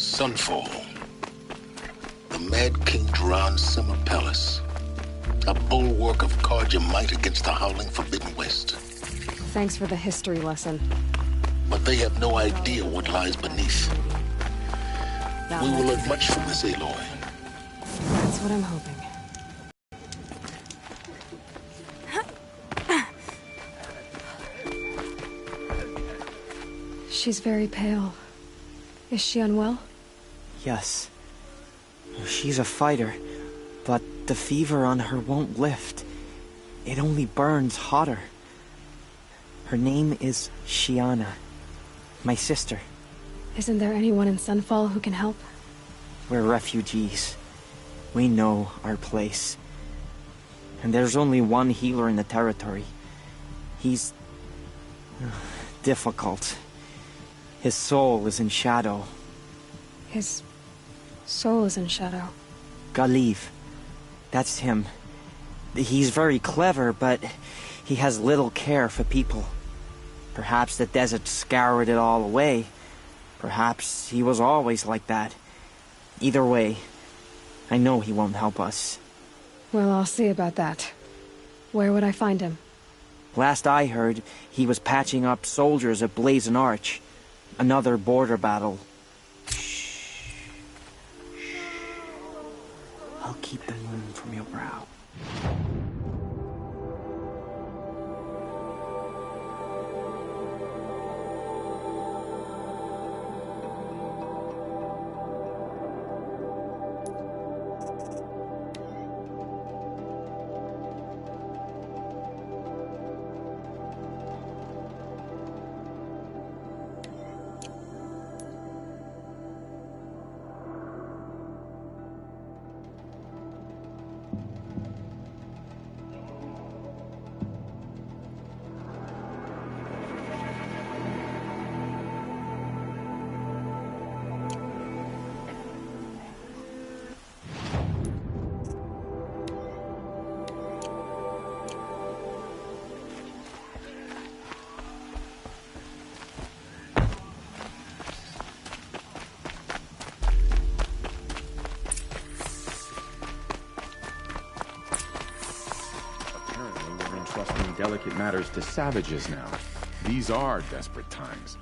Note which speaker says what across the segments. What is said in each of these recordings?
Speaker 1: Sunfall. The Mad King Duran Summer Palace. A bulwark of Carja might against the howling Forbidden West.
Speaker 2: Thanks for the history lesson.
Speaker 1: But they have no idea what lies beneath. We will learn much from this, Aloy.
Speaker 2: That's what I'm hoping. She's very pale. Is she unwell?
Speaker 3: Yes. She's a fighter, but the fever on her won't lift. It only burns hotter. Her name is Shiana, my sister.
Speaker 2: Isn't there anyone in Sunfall who can help?
Speaker 3: We're refugees. We know our place. And there's only one healer in the territory. He's difficult. His soul is in shadow.
Speaker 2: His soul is in shadow.
Speaker 3: Galiv. That's him. He's very clever, but he has little care for people. Perhaps the desert scoured it all away. Perhaps he was always like that. Either way, I know he won't help us.
Speaker 2: Well, I'll see about that. Where would I find him?
Speaker 3: Last I heard, he was patching up soldiers at Blazon Arch. Another border battle. Shh. I'll keep the moon from your brow.
Speaker 4: Entrusting delicate matters to savages now. These are desperate times.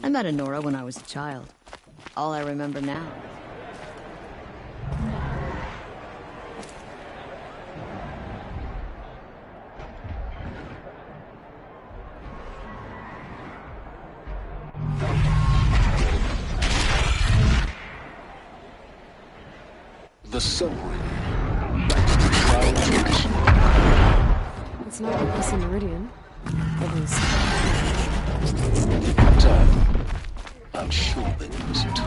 Speaker 5: I met Honora when I was a child. All I remember now.
Speaker 1: The submarine. That's the trial condition.
Speaker 2: It's not like this in Meridian. At least.
Speaker 1: Time. I'm sure they use it.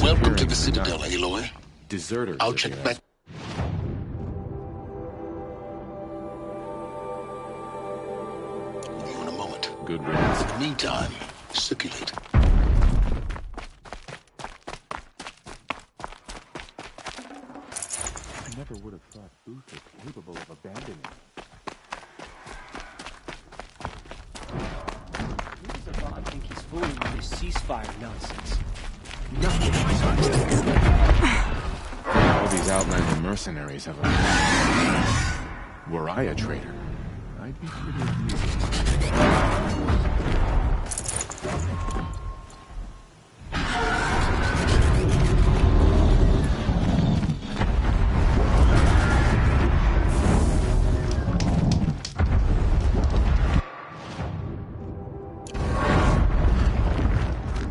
Speaker 1: Welcome to the Citadel, Aloy.
Speaker 4: Deserters.
Speaker 1: I'll check back. With you in a moment.
Speaker 4: Good riddance.
Speaker 1: In the meantime, circulate.
Speaker 4: I never would have thought Booth was capable of abandoning us.
Speaker 6: Who does Avant think he's fooling with this ceasefire nonsense?
Speaker 4: All these outlander mercenaries have a... Were I a traitor, I'd be pretty amused.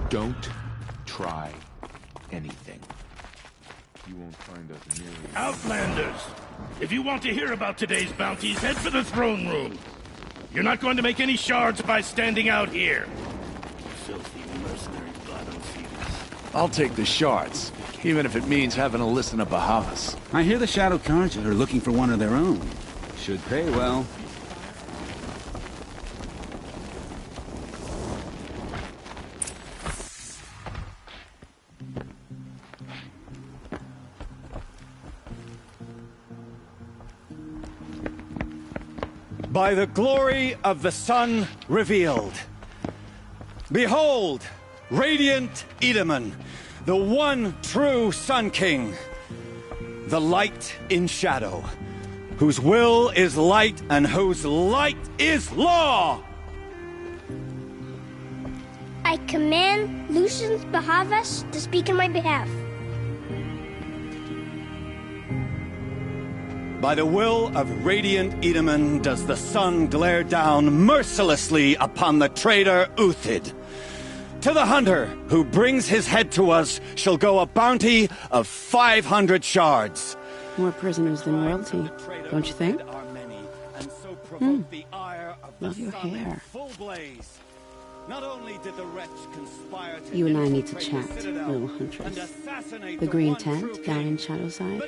Speaker 4: Don't try anything. You won't find us nearly...
Speaker 7: Outlanders! If you want to hear about today's bounties, head for the throne room. You're not going to make any shards by standing out here. Filthy mercenary blood on Phoebus.
Speaker 8: I'll take the shards, even if it means having to listen to Bahavas.
Speaker 9: I hear the Shadow Carja are looking for one of their own. Should pay well.
Speaker 10: By the glory of the sun revealed. Behold, radiant Edaman, the one true Sun King, the light in shadow, whose will is light and whose light is law!
Speaker 11: I command Lucius Bahavas to speak in my behalf.
Speaker 10: By the will of radiant Edaman does the sun glare down mercilessly upon the traitor Uthid. To the hunter who brings his head to us shall go a bounty of 500 shards.
Speaker 12: More prisoners than royalty, don't you think? Love your hair.
Speaker 10: Not only did the wretch conspire to
Speaker 12: you and I need to chat, little huntress. The green tent down in Shadowside.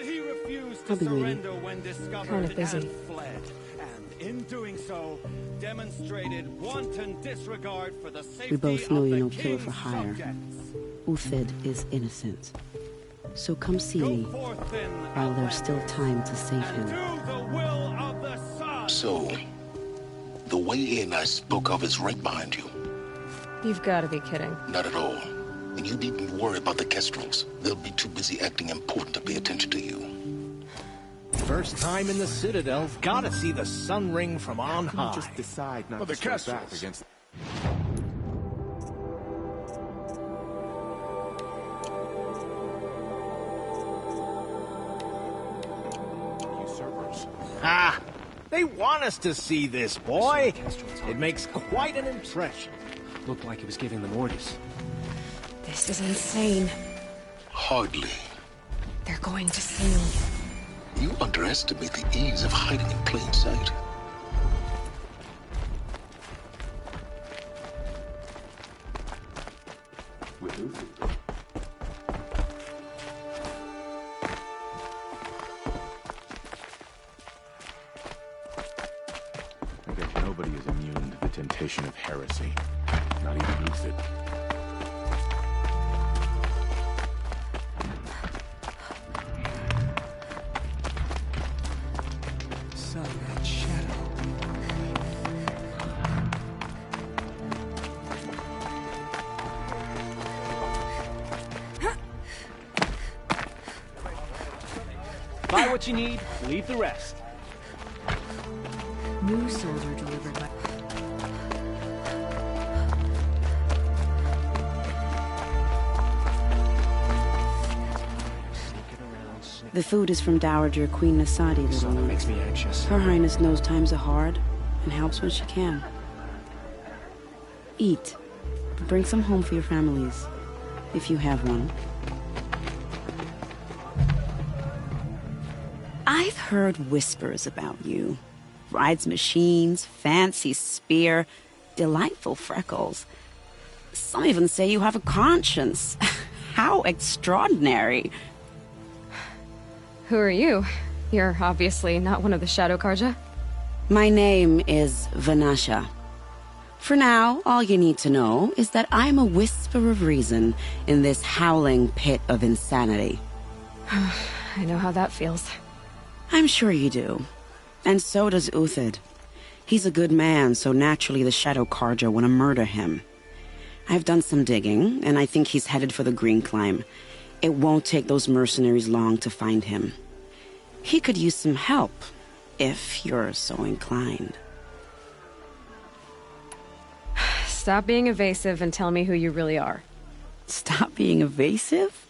Speaker 12: I'll be waiting.
Speaker 2: Kind of busy.
Speaker 10: And in doing so, demonstrated wanton disregard for the safety
Speaker 12: we both know
Speaker 10: of
Speaker 12: you're
Speaker 10: the
Speaker 12: no killer
Speaker 10: king's
Speaker 12: for hire.
Speaker 10: subjects.
Speaker 12: Uthid is innocent. So come see me, while there's still time to save him.
Speaker 1: So, the way in I spoke of is right behind you.
Speaker 2: You've got to be kidding.
Speaker 1: Not at all. And you needn't worry about the Kestrels. They'll be too busy acting important to pay attention to you.
Speaker 6: First time in the Citadel, gotta see the sun ring from on high.
Speaker 4: Just decide not
Speaker 7: Well,
Speaker 4: to
Speaker 7: the
Speaker 4: strike back
Speaker 7: Kestrels.
Speaker 4: against... Usurpers.
Speaker 6: Ah! They want us to see this, boy! It makes quite an impression.
Speaker 3: Looked like he was giving them orders.
Speaker 2: This is insane.
Speaker 1: Hardly.
Speaker 2: They're going to see me.
Speaker 1: You underestimate the ease of hiding in plain sight.
Speaker 4: With Uthid. I guess nobody is immune to the temptation of heresy. Not even Uthid.
Speaker 9: Sun and shadow.
Speaker 6: Buy what you need, leave the rest.
Speaker 5: New soldier delivered by...
Speaker 12: The food is from Dowager Queen Nasadi, little one.
Speaker 6: Makes me anxious.
Speaker 12: Her Highness knows times are hard and helps when she can. Eat. Bring some home for your families, if you have one. I've heard whispers about you. Rides machines, fancy spear, delightful freckles. Some even say you have a conscience. How extraordinary.
Speaker 2: Who are you? You're obviously not one of the Shadow Karja.
Speaker 12: My name is Vanasha. For now, all you need to know is that I'm a whisper of reason in this howling pit of insanity.
Speaker 2: I know how that feels.
Speaker 12: I'm sure you do. And so does Uthid. He's a good man, so naturally the Shadow Karja want to murder him. I've done some digging, and I think he's headed for the Green Climb. It won't take those mercenaries long to find him. He could use some help, if you're so inclined.
Speaker 2: Stop being evasive and tell me who you really are.
Speaker 12: Stop being evasive?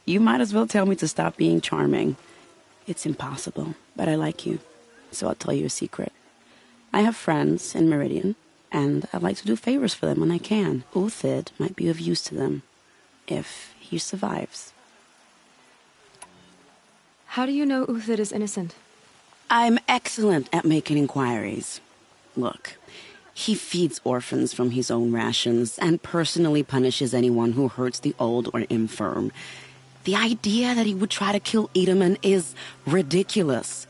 Speaker 12: You might as well tell me to stop being charming. It's impossible, but I like you, so I'll tell you a secret. I have friends in Meridian, and I like to do favors for them when I can. Uthid might be of use to them, if he survives.
Speaker 2: How do you know Uthid is innocent?
Speaker 12: I'm excellent at making inquiries. Look, he feeds orphans from his own rations and personally punishes anyone who hurts the old or infirm. The idea that he would try to kill Edelman is ridiculous.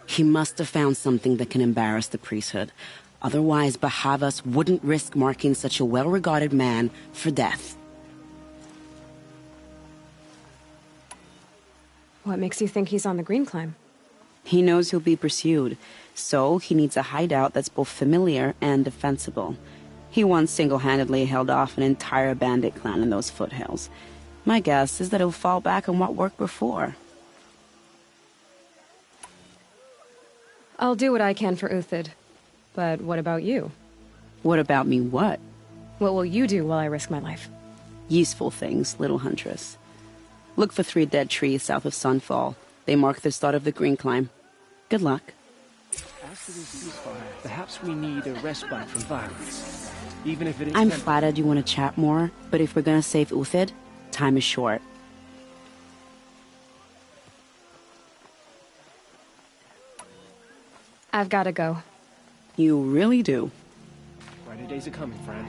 Speaker 12: He must have found something that can embarrass the priesthood. Otherwise, Bahavas wouldn't risk marking such a well-regarded man for death.
Speaker 2: What makes you think he's on the Green Climb?
Speaker 12: He knows he'll be pursued, so he needs a hideout that's both familiar and defensible. He once single-handedly held off an entire bandit clan in those foothills. My guess is that he'll fall back on what worked before.
Speaker 2: I'll do what I can for Uthid. But what about you?
Speaker 12: What about me what?
Speaker 2: What will you do while I risk my life?
Speaker 12: Useful things, little huntress. Look for 3 dead trees south of Sunfall. They mark the start of the Green Climb. Good luck.
Speaker 6: After this ceasefire, perhaps we need a respite from violence. Even if it is...
Speaker 12: I'm flattered you want to chat more, but if we're gonna save Uthid, time is short.
Speaker 2: I've gotta go.
Speaker 12: You really do.
Speaker 6: Brighter days are coming, friend.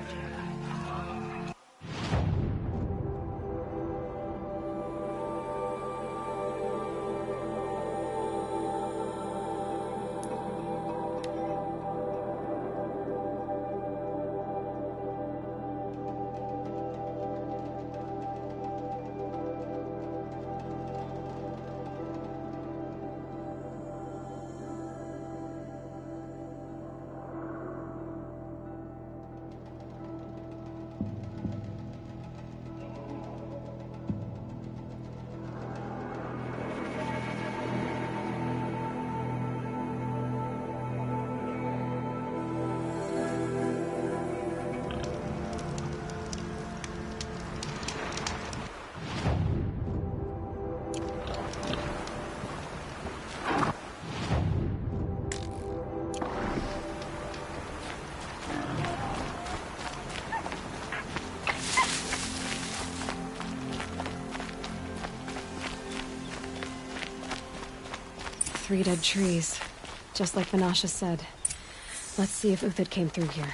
Speaker 2: Three dead trees, just like Vanasha said. Let's see if Uthid came through here.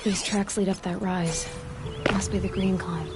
Speaker 2: These tracks lead up that rise. Must be the green climb.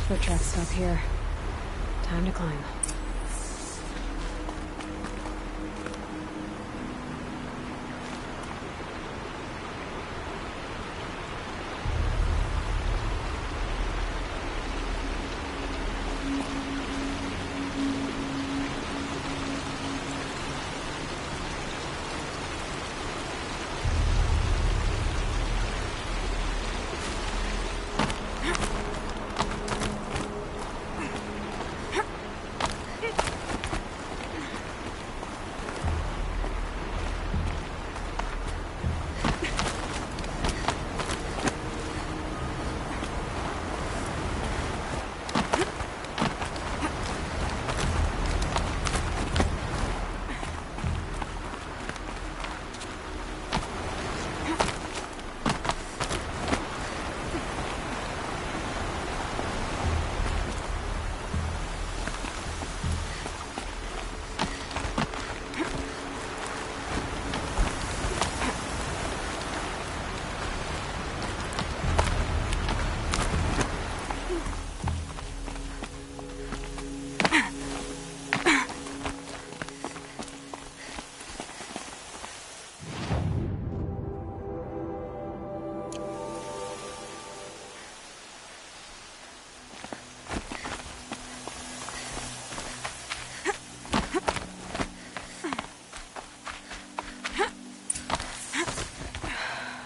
Speaker 2: Foot tracks stop here. Time to climb.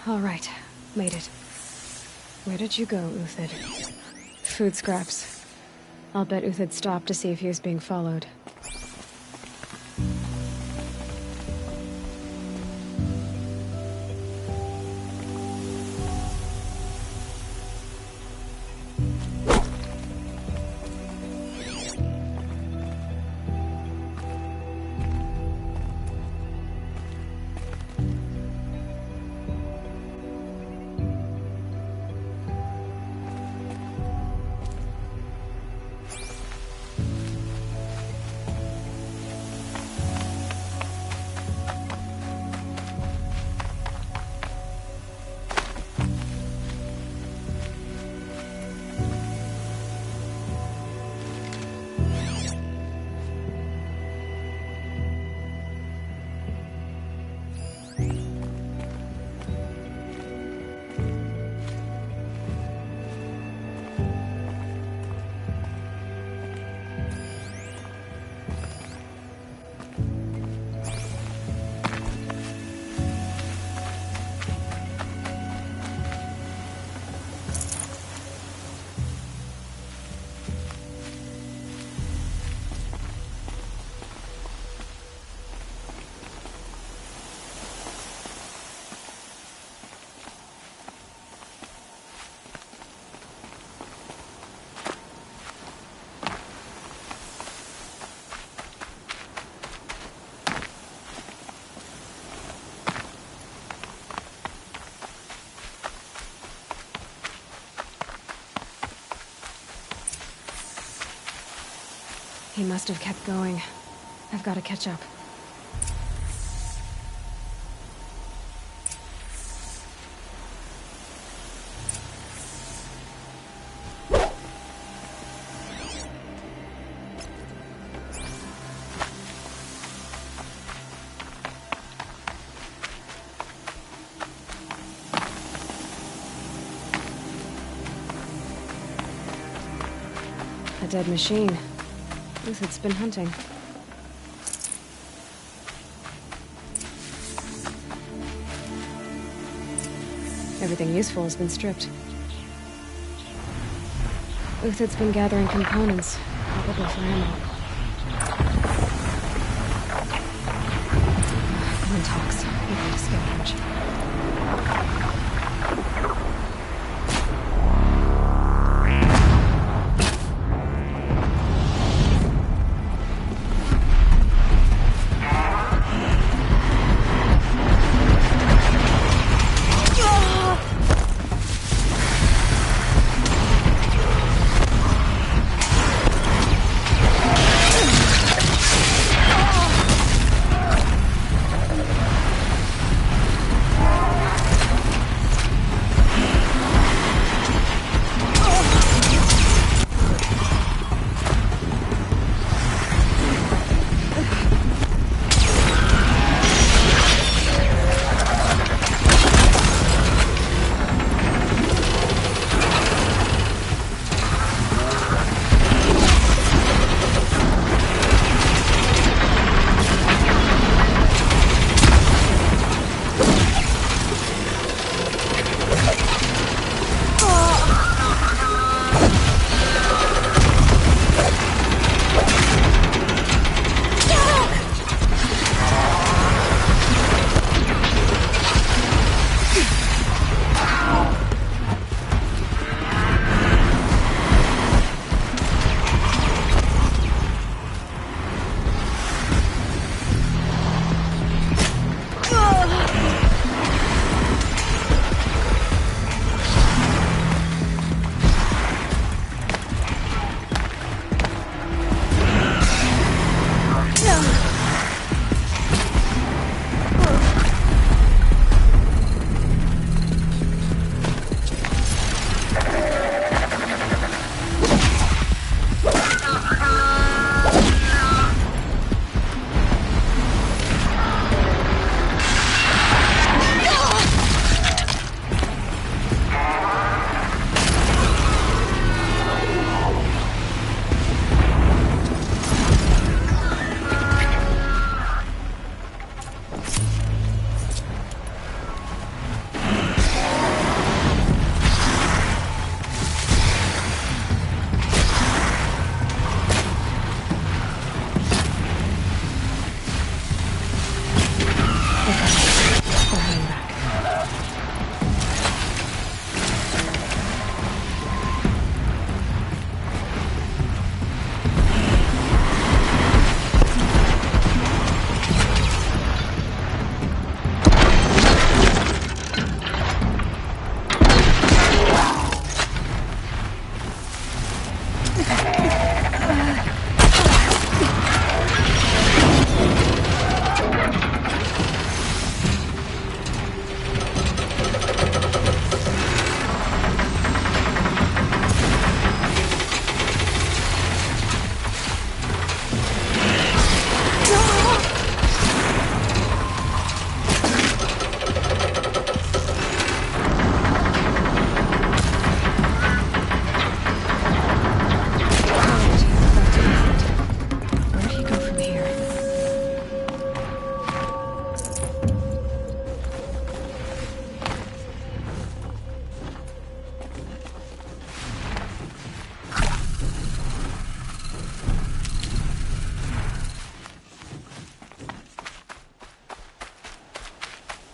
Speaker 2: All right, made it. Where did you go, Uthid? Food scraps. I'll bet Uthid stopped to see if he was being followed. He must have kept going. I've got to catch up. A dead machine. Uthid's been hunting. Everything useful has been stripped. Uthid's been gathering components, probably for ammo. One talks, even to scavenge.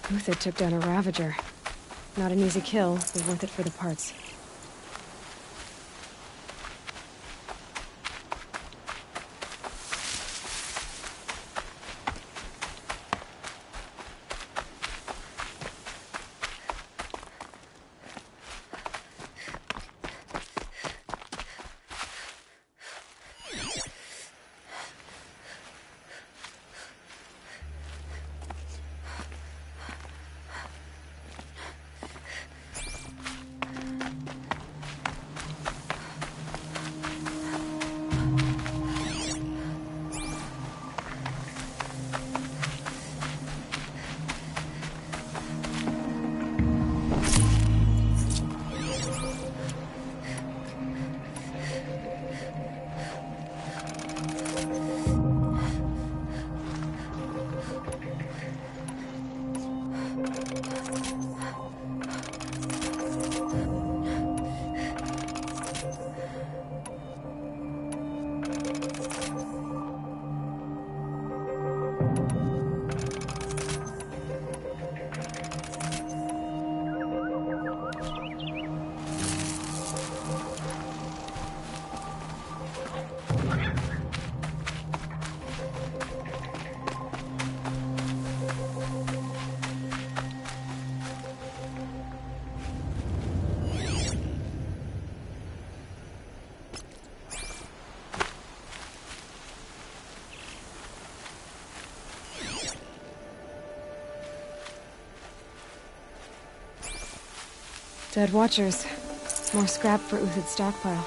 Speaker 2: Uthid took down a Ravager. Not an easy kill, but worth it for the parts. Dead Watchers. More scrap for Uthid's stockpile.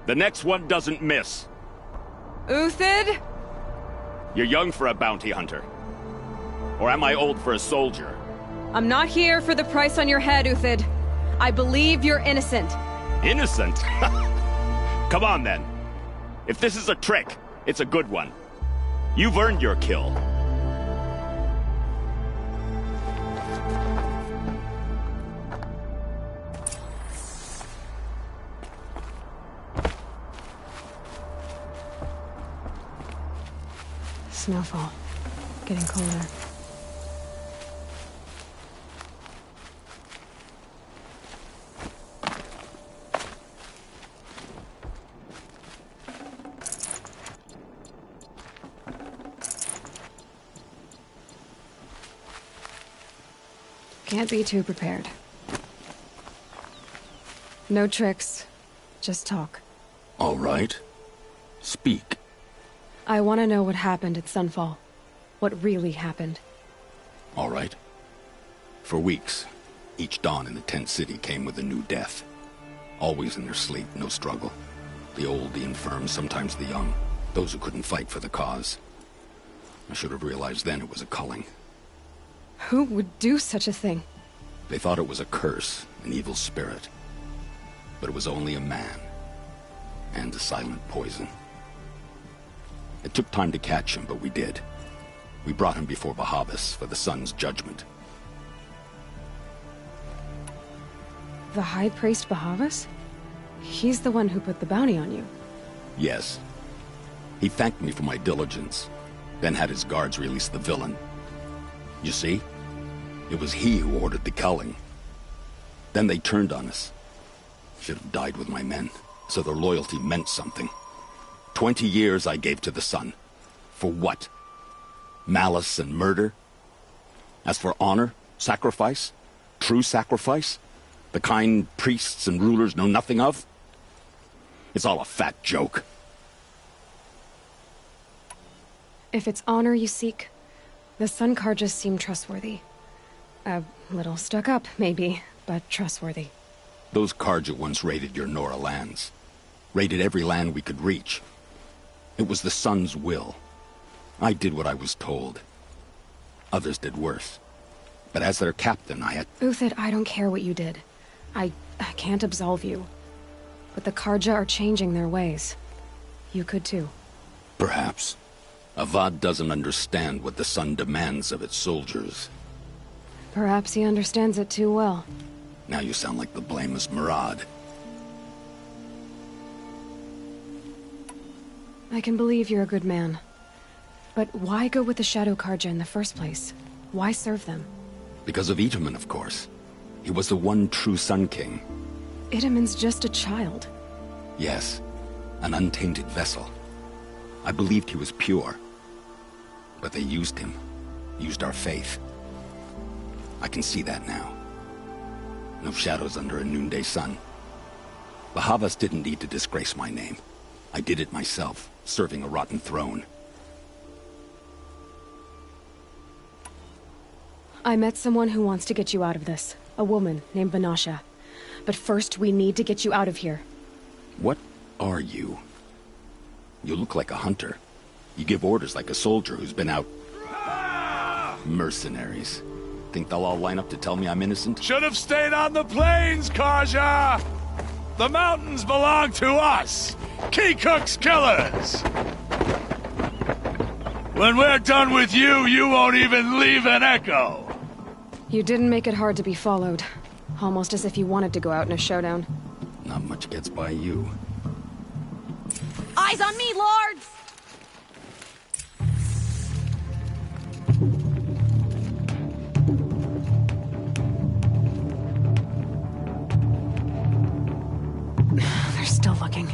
Speaker 13: The next one doesn't miss.
Speaker 2: Uthid?
Speaker 13: You're young for a bounty hunter. Or am I old for a soldier?
Speaker 2: I'm not here for the price on your head, Uthid. I believe you're innocent.
Speaker 13: Innocent? Come on, then. If this is a trick, it's a good one. You've earned your kill.
Speaker 2: Snowfall. Getting colder. Can't be too prepared. No tricks. Just talk.
Speaker 1: All right. Speak.
Speaker 2: I want to know what happened at Sunfall. What really happened.
Speaker 1: All right. For weeks, each dawn in the tent city came with a new death. Always in their sleep, no struggle. The old, the infirm, sometimes the young. Those who couldn't fight for the cause. I should have realized then it was a culling.
Speaker 2: Who would do such a thing?
Speaker 1: They thought it was a curse, an evil spirit. But it was only a man. And a silent poison. It took time to catch him, but we did. We brought him before Bahavas for the sun's judgment.
Speaker 2: The High Priest Bahavas? He's the one who put the bounty on you.
Speaker 1: Yes. He thanked me for my diligence, then had his guards release the villain. You see? It was he who ordered the culling. Then they turned on us. Should have died with my men, so their loyalty meant something. 20 years I gave to the sun. For what? Malice and murder? As for honor, sacrifice, true sacrifice, the kind priests and rulers know nothing of? It's all a fat joke.
Speaker 2: If it's honor you seek, the Sun Karjas seem trustworthy. A little stuck up, maybe, but trustworthy.
Speaker 1: Those Karja once raided your Nora lands. Raided every land we could reach. It was the Sun's will. I did what I was told. Others did worse. But as their captain, I had...
Speaker 2: Uthid, I don't care what you did. I can't absolve you. But the Karja are changing their ways. You could too.
Speaker 1: Perhaps. Avad doesn't understand what the Sun demands of its soldiers.
Speaker 2: Perhaps he understands it too well.
Speaker 1: Now you sound like the blameless Murad.
Speaker 2: I can believe you're a good man. But why go with the Shadow Karja in the first place? Why serve them?
Speaker 1: Because of Itaman, of course. He was the one true Sun King.
Speaker 2: Itaman's just a child.
Speaker 1: Yes, an untainted vessel. I believed he was pure. But they used him. Used our faith. I can see that now. No shadows under a noonday sun. Bahavas didn't need to disgrace my name. I did it myself, serving a rotten throne.
Speaker 2: I met someone who wants to get you out of this. A woman named Vanasha. But first, we need to get you out of here.
Speaker 1: What are you? You look like a hunter. You give orders like a soldier who's been out... Mercenaries. Think they'll all line up to tell me I'm innocent?
Speaker 8: Should have stayed on the plains, Karja! The mountains belong to us! Keycook's killers! When we're done with you, you won't even leave an echo!
Speaker 2: You didn't make it hard to be followed. Almost as if you wanted to go out in a showdown.
Speaker 1: Not much gets by you.
Speaker 5: Eyes on me, lords!
Speaker 2: They're still looking.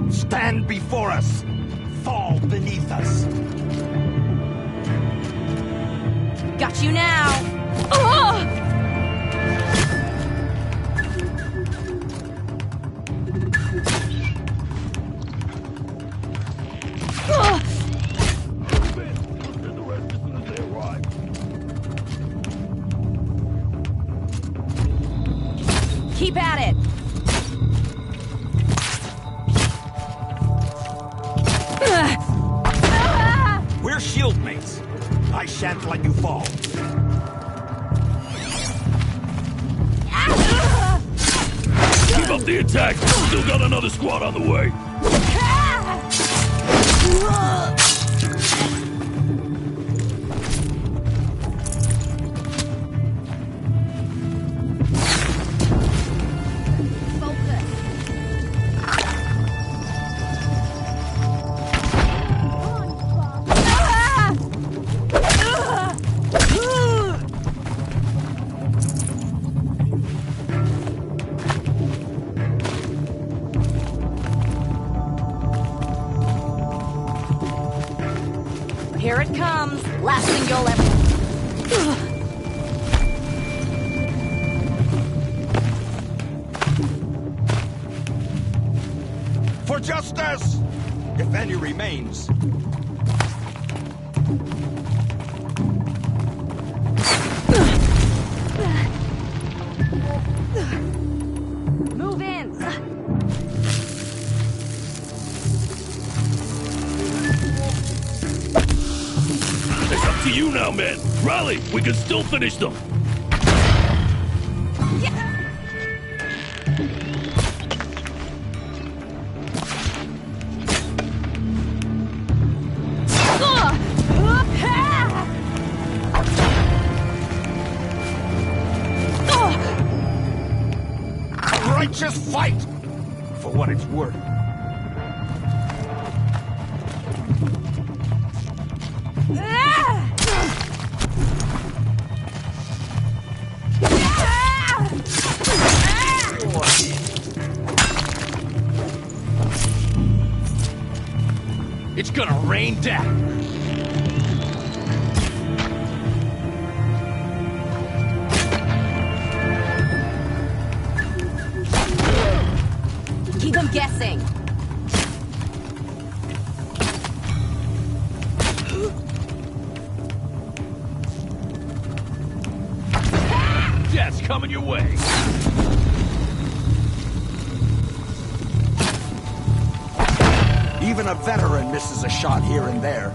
Speaker 6: Stand before us. Fall beneath us.
Speaker 5: Got you now. Keep at it.
Speaker 6: We're shield mates. I shan't let you fall.
Speaker 7: Keep up the attack. Still got another squad on the way.
Speaker 5: Here it comes. Last thing you'll ever...
Speaker 6: For justice! If any remains.
Speaker 5: Move in.
Speaker 7: It's up to you now, man. Rally, we can still finish them.
Speaker 6: Righteous fight! For what it's worth.
Speaker 7: It's gonna rain death.
Speaker 5: Keep them guessing.
Speaker 7: Death's coming your way.
Speaker 6: Even a veteran misses a shot here and there.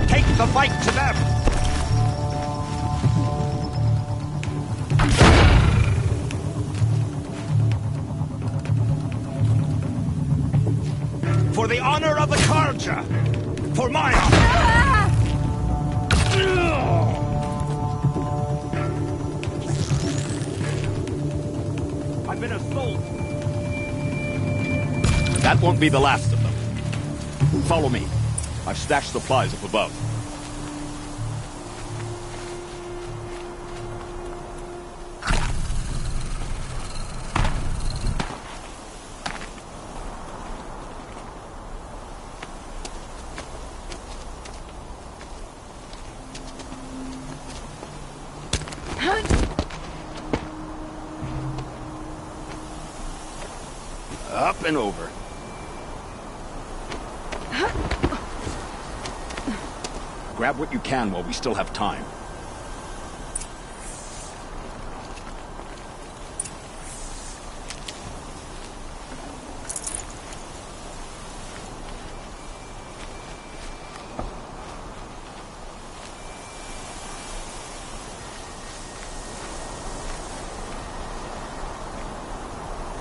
Speaker 6: Take the fight to them! For the honor of the Karja! For my honor! I've been assaulted.
Speaker 13: That won't be the last of them. Follow me. I've stashed supplies up above. Up and over. Grab what you can while we still have time.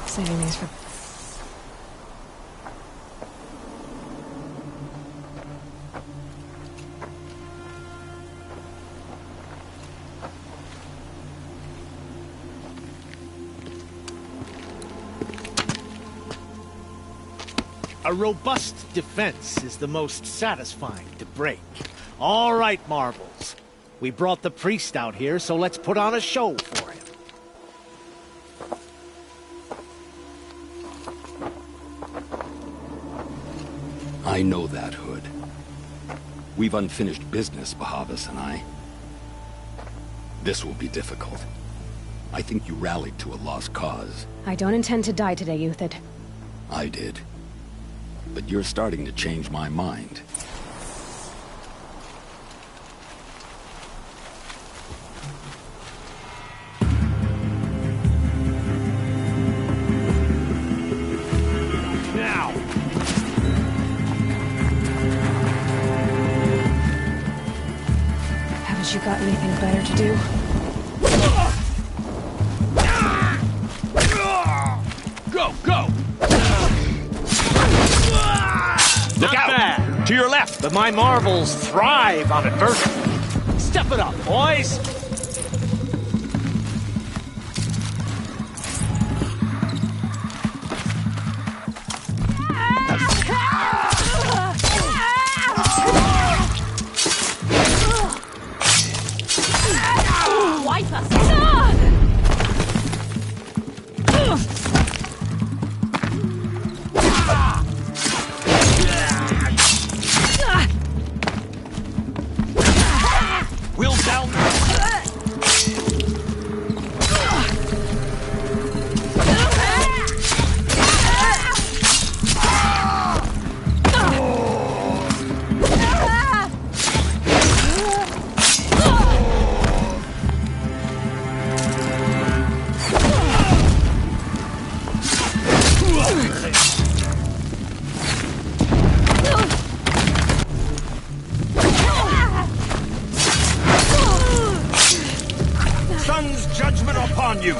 Speaker 2: Saving these for...
Speaker 6: A robust defense is the most satisfying to break. All right, Marvels. We brought the priest out here, so let's put on a show for him.
Speaker 1: I know that, Hood. We've unfinished business, Bahavas and I. This will be difficult. I think you rallied to a lost cause.
Speaker 2: I don't intend to die today, Uthid.
Speaker 1: I did. But you're starting to change my mind.
Speaker 6: Now!
Speaker 2: Haven't you got anything better to do?
Speaker 6: Go, go!
Speaker 13: Look out!
Speaker 6: Bad.
Speaker 13: To your left!
Speaker 6: But my Marvels thrive on adversity. Step it up, boys!
Speaker 2: Wipe us!
Speaker 13: Wheels down! Sun's judgment upon you!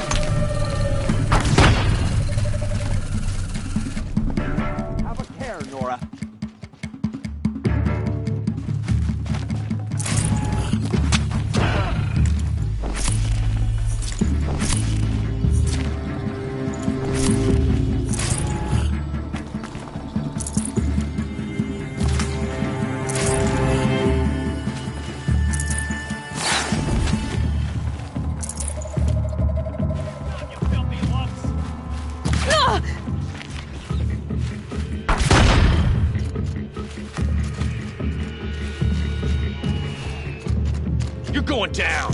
Speaker 13: Have a care, Nora. You're going down!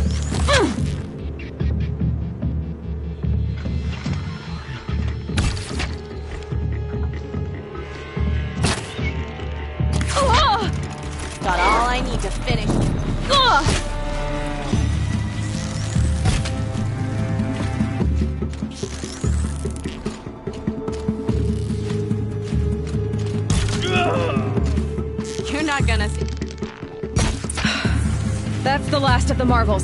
Speaker 14: Got all I need to finish.
Speaker 2: You're not gonna see... That's the last of the Marvels.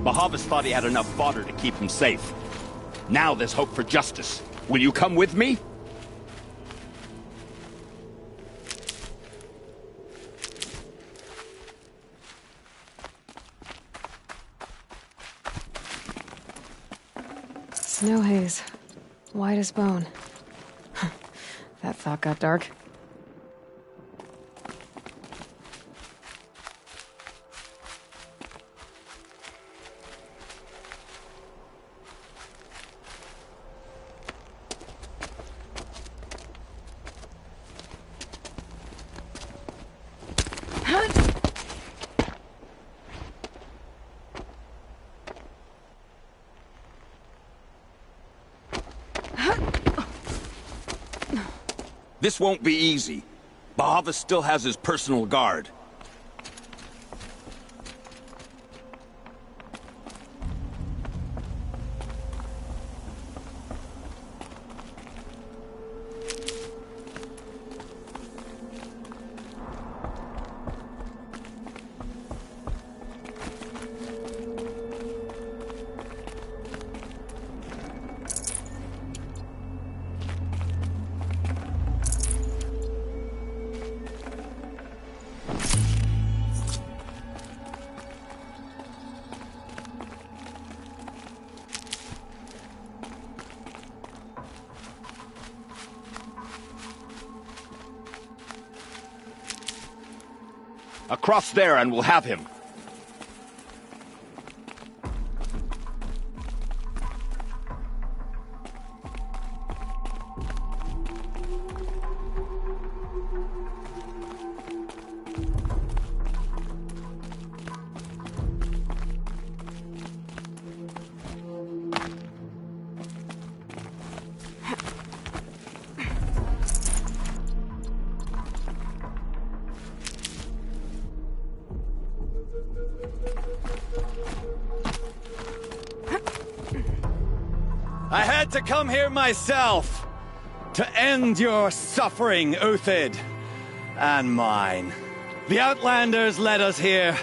Speaker 13: Bahavas thought he had enough fodder to keep him safe. Now there's hope for justice. Will you come with me?
Speaker 2: Snow haze. White as bone. That thought got dark.
Speaker 1: This won't be easy. Bahavas still has his personal guard.
Speaker 13: Across there and we'll have him.
Speaker 10: I had to come here myself to end your suffering, Uthid, and mine. The Outlanders led us here,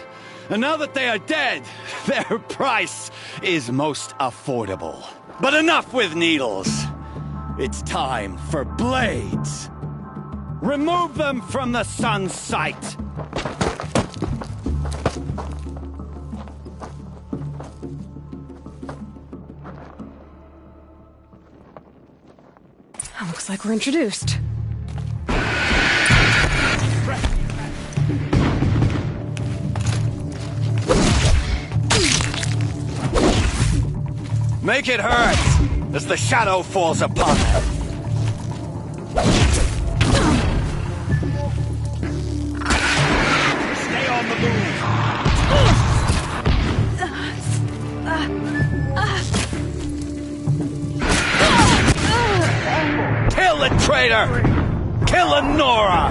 Speaker 10: and now that they are dead, their price is most affordable. But enough with needles. It's time for blades. Remove them from the sun's sight.
Speaker 2: Looks like we're introduced.
Speaker 10: Make it hurt as the shadow falls upon them.
Speaker 13: Stay on the move.
Speaker 10: Kill the traitor! Kill Nora!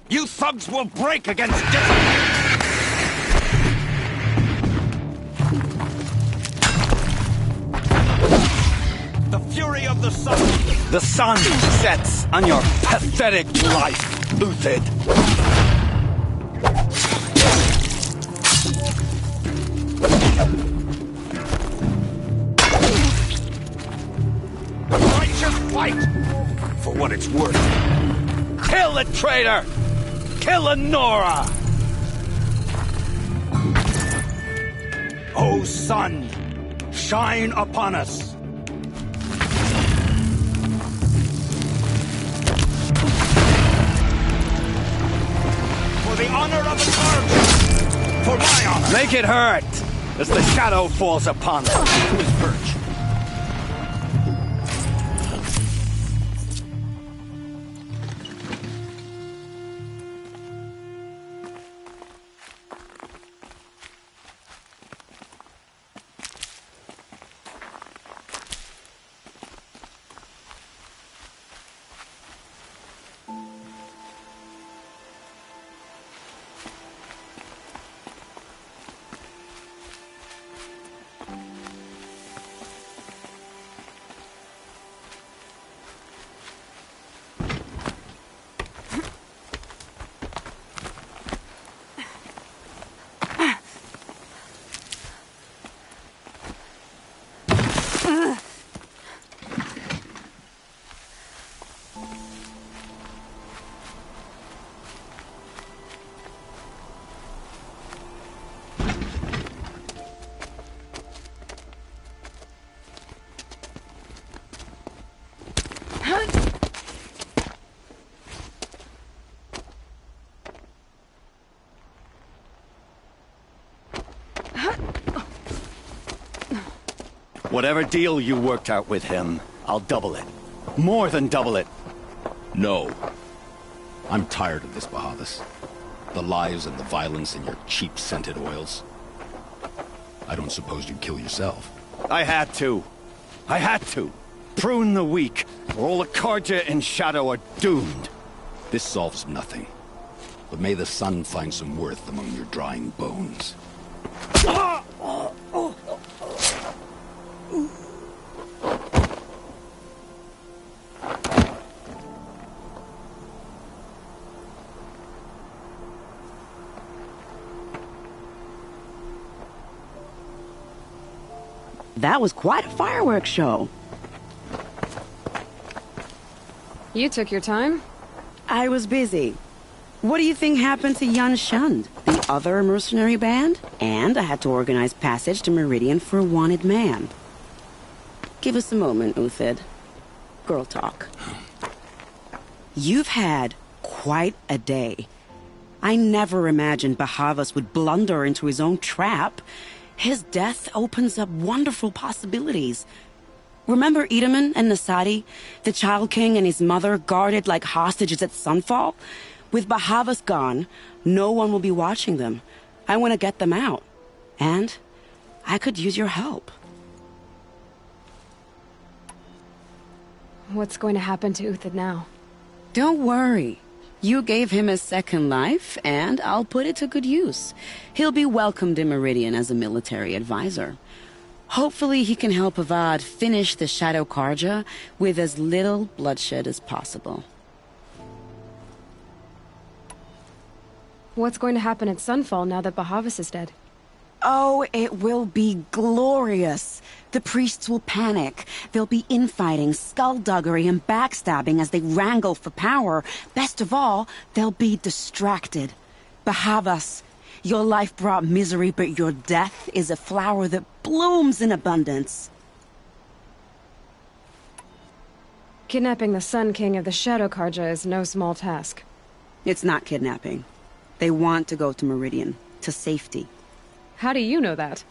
Speaker 13: You thugs will break against discipline! The fury of the sun!
Speaker 10: The sun sets on your pathetic life, Uthid.
Speaker 13: The righteous fight! For what it's worth.
Speaker 10: Kill the traitor! Kill Nora!
Speaker 13: O sun, shine upon us! For the honor of the Carja! For my honor!
Speaker 10: Make it hurt as the shadow falls upon them.
Speaker 13: To his perch.
Speaker 10: Whatever deal you worked out with him, I'll double it. More than double it.
Speaker 1: No. I'm tired of this, Bahavas. The lies and the violence and your cheap scented oils. I don't suppose you'd kill yourself.
Speaker 10: I had to. I had to. Prune the weak, or all the Karja in Shadow are doomed.
Speaker 1: This solves nothing. But may the sun find some worth among your drying bones.
Speaker 12: That was quite a fireworks show.
Speaker 2: You took your time?
Speaker 12: I was busy. What do you think happened to Yun Shund, the other mercenary band? And I had to organize passage to Meridian for a wanted man. Give us a moment, Uthid. Girl talk. You've had quite a day. I never imagined Bahavas would blunder into his own trap. His death opens up wonderful possibilities. Remember Edaman and Nasadi, the Child King and his mother guarded like hostages at Sunfall? With Bahavas gone, no one will be watching them. I want to get them out. And I could use your help.
Speaker 2: What's going to happen to Uthid now?
Speaker 12: Don't worry. You gave him a second life, and I'll put it to good use. He'll be welcomed in Meridian as a military advisor. Hopefully he can help Avad finish the Shadow Karja with as little bloodshed as possible.
Speaker 2: What's going to happen at Sunfall now that Bahavas is dead?
Speaker 12: Oh, it will be glorious. The priests will panic. There'll be infighting, skullduggery, and backstabbing as they wrangle for power. Best of all, they'll be distracted. Bahavas, your life brought misery, but your death is a flower that blooms in abundance.
Speaker 2: Kidnapping the Sun King of the Shadow Karja is no small task.
Speaker 12: It's not kidnapping. They want to go to Meridian, to safety.
Speaker 2: How do you know that?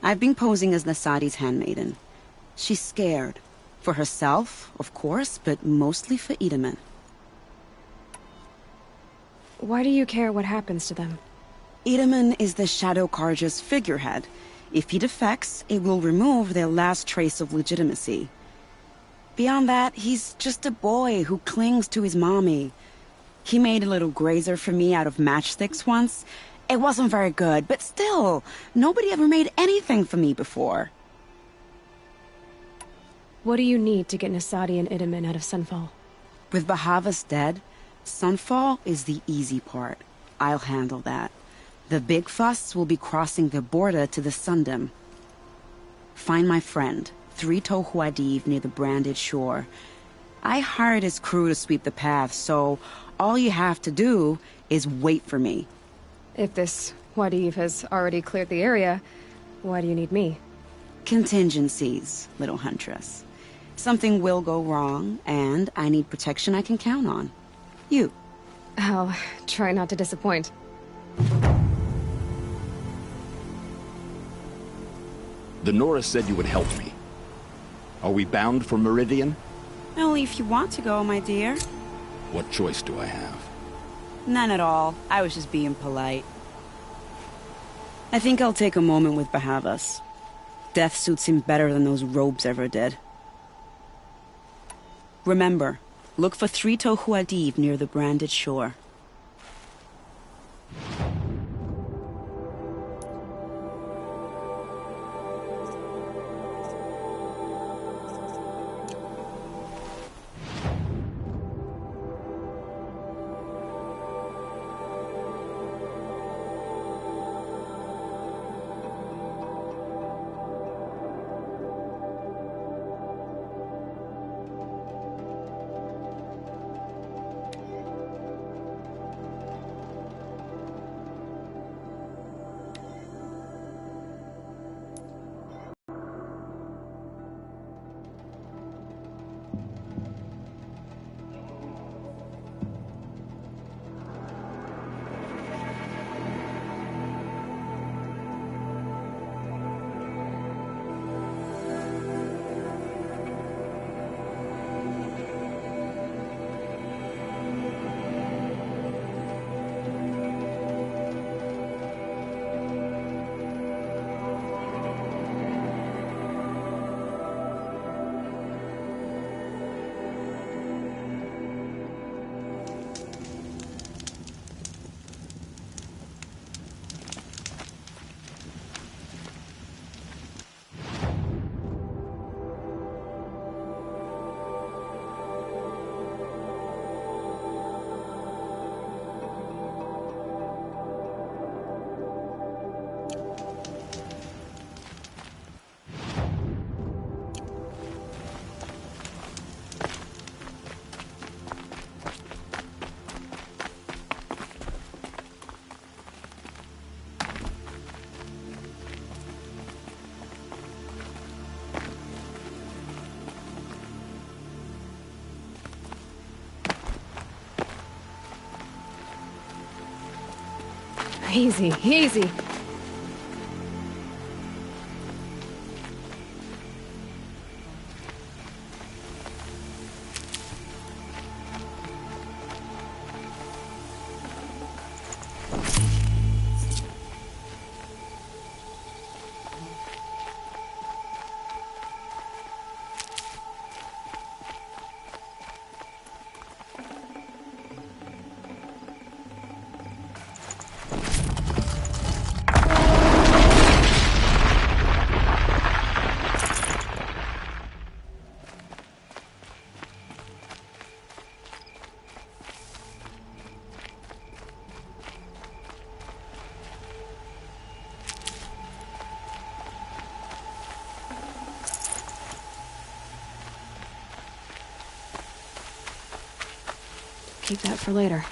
Speaker 12: I've been posing as Nasadi's handmaiden. She's scared. For herself, of course, but mostly for Edaman.
Speaker 2: Why do you care what happens to them?
Speaker 12: Edaman is the Shadow Karja's figurehead. If he defects, it will remove their last trace of legitimacy. Beyond that, he's just a boy who clings to his mommy. He made a little grazer for me out of matchsticks once. It wasn't very good, but still, nobody ever made anything for me before.
Speaker 2: What do you need to get Nasadi and Edaman out of Sunfall?
Speaker 12: With Bahavas dead, Sunfall is the easy part. I'll handle that. The big fuss will be crossing the border to the Sundom. Find my friend, 3 Tohuadiv near the branded shore. I hired his crew to sweep the path, so all you have to do is wait for me.
Speaker 2: If this Wadiv has already cleared the area, why do you need me?
Speaker 12: Contingencies, little huntress. Something will go wrong, and I need protection I can count on. You.
Speaker 2: I'll try not to disappoint.
Speaker 1: The Nora said you would help me. Are we bound for Meridian?
Speaker 12: Only if you want to go, my dear.
Speaker 1: What choice do I have?
Speaker 12: None at all. I was just being polite. I think I'll take a moment with Bahavas. Death suits him better than those robes ever did. Remember, look for 3 Tohuadiv near the branded shore.
Speaker 2: Easy, easy. Keep that for later.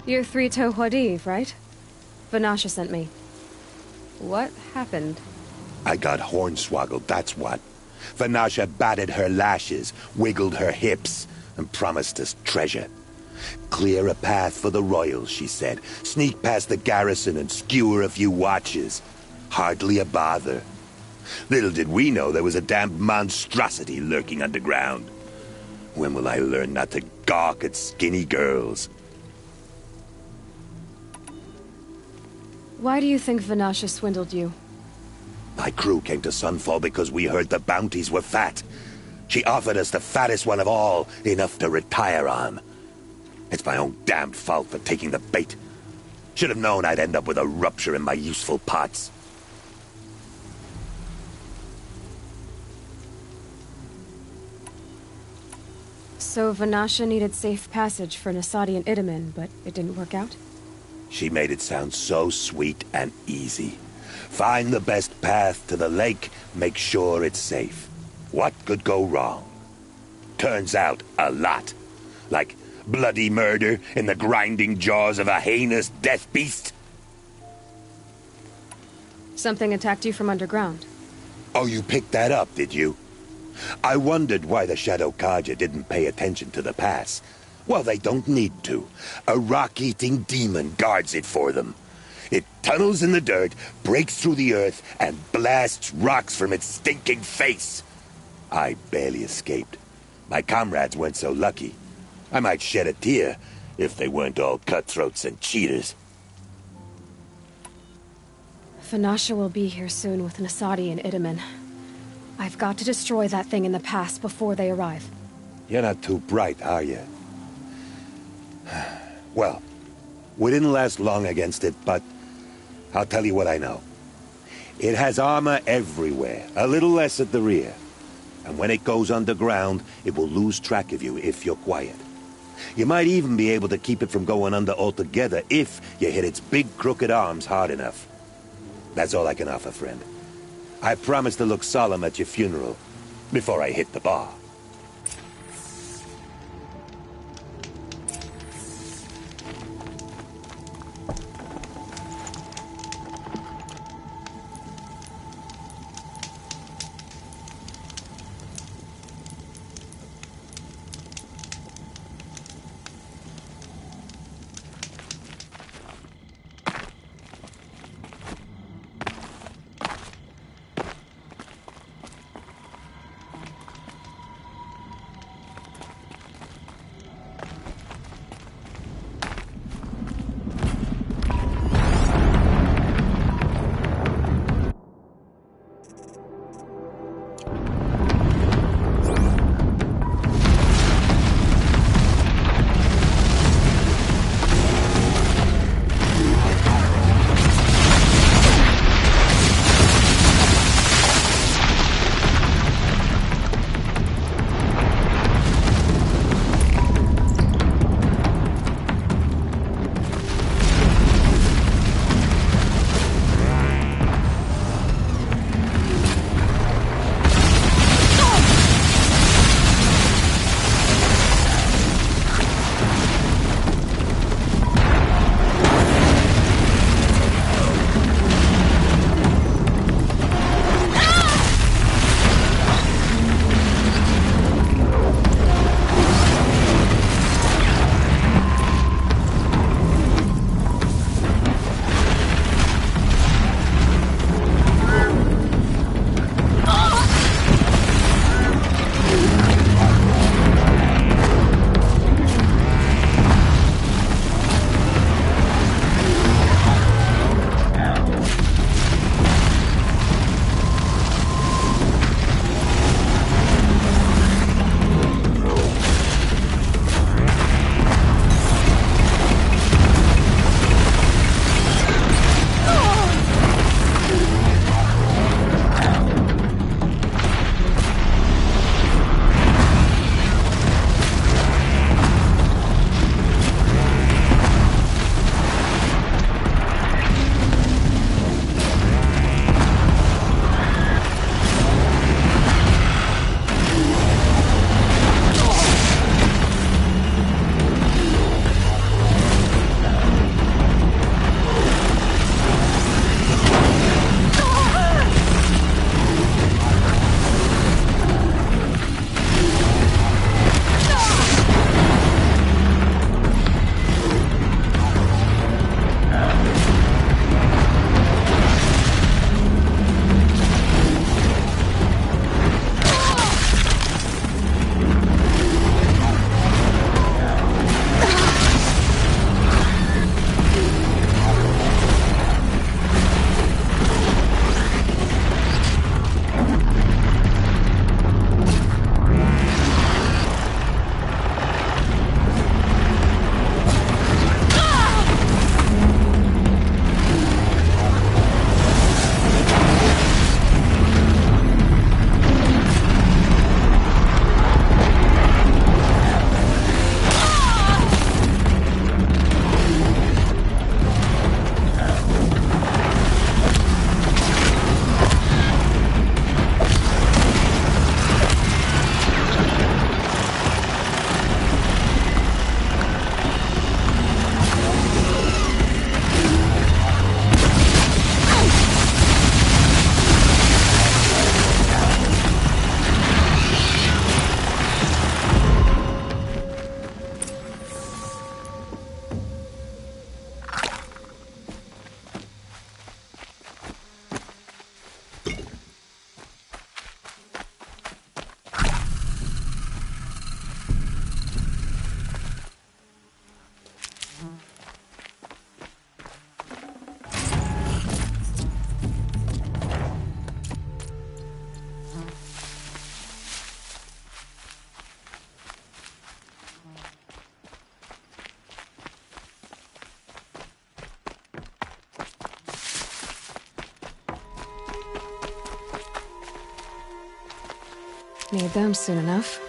Speaker 2: You're Three-Toe Huadiv, right? Vanasha sent me. What happened?
Speaker 15: I got hornswoggled, that's what. Vanasha batted her lashes, wiggled her hips, and promised us treasure. Clear a path for the royals, she said. Sneak past the garrison and skewer a few watches. Hardly a bother. Little did we know there was a damned monstrosity lurking underground. When will I learn not to gawk at skinny girls?
Speaker 2: Why do you think Vanasha swindled you?
Speaker 15: My crew came to Sunfall because we heard the bounties were fat. She offered us the fattest one of all, enough to retire on. It's my own damned fault for taking the bait. Should have known I'd end up with a rupture in my useful parts.
Speaker 2: So Vanasha needed safe passage for Nasadi and Itamen, but it didn't work out?
Speaker 15: She made it sound so sweet and easy. Find the best path to the lake, make sure it's safe. What could go wrong? Turns out, a lot. Like bloody murder in the grinding jaws of a heinous death beast.
Speaker 2: Something attacked you from underground.
Speaker 15: Oh, you picked that up, did you? I wondered why the Shadow Kaja didn't pay attention to the pass. Well, they don't need to. A rock-eating demon guards it for them. It tunnels in the dirt, breaks through the earth, and blasts rocks from its stinking face. I barely escaped. My comrades weren't so lucky. I might shed a tear if they weren't all cutthroats and cheaters.
Speaker 2: Vanasha will be here soon with Nasadi and Itamen. I've got to destroy that thing in the pass before they arrive.
Speaker 15: You're not too bright, are you? Well, we didn't last long against it, but I'll tell you what I know. It has armor everywhere, a little less at the rear. And when it goes underground, it will lose track of you if you're quiet. You might even be able to keep it from going under altogether if you hit its big crooked arms hard enough. That's all I can offer, friend. I promise to look solemn at your funeral before I hit the bar.
Speaker 2: Need them soon enough.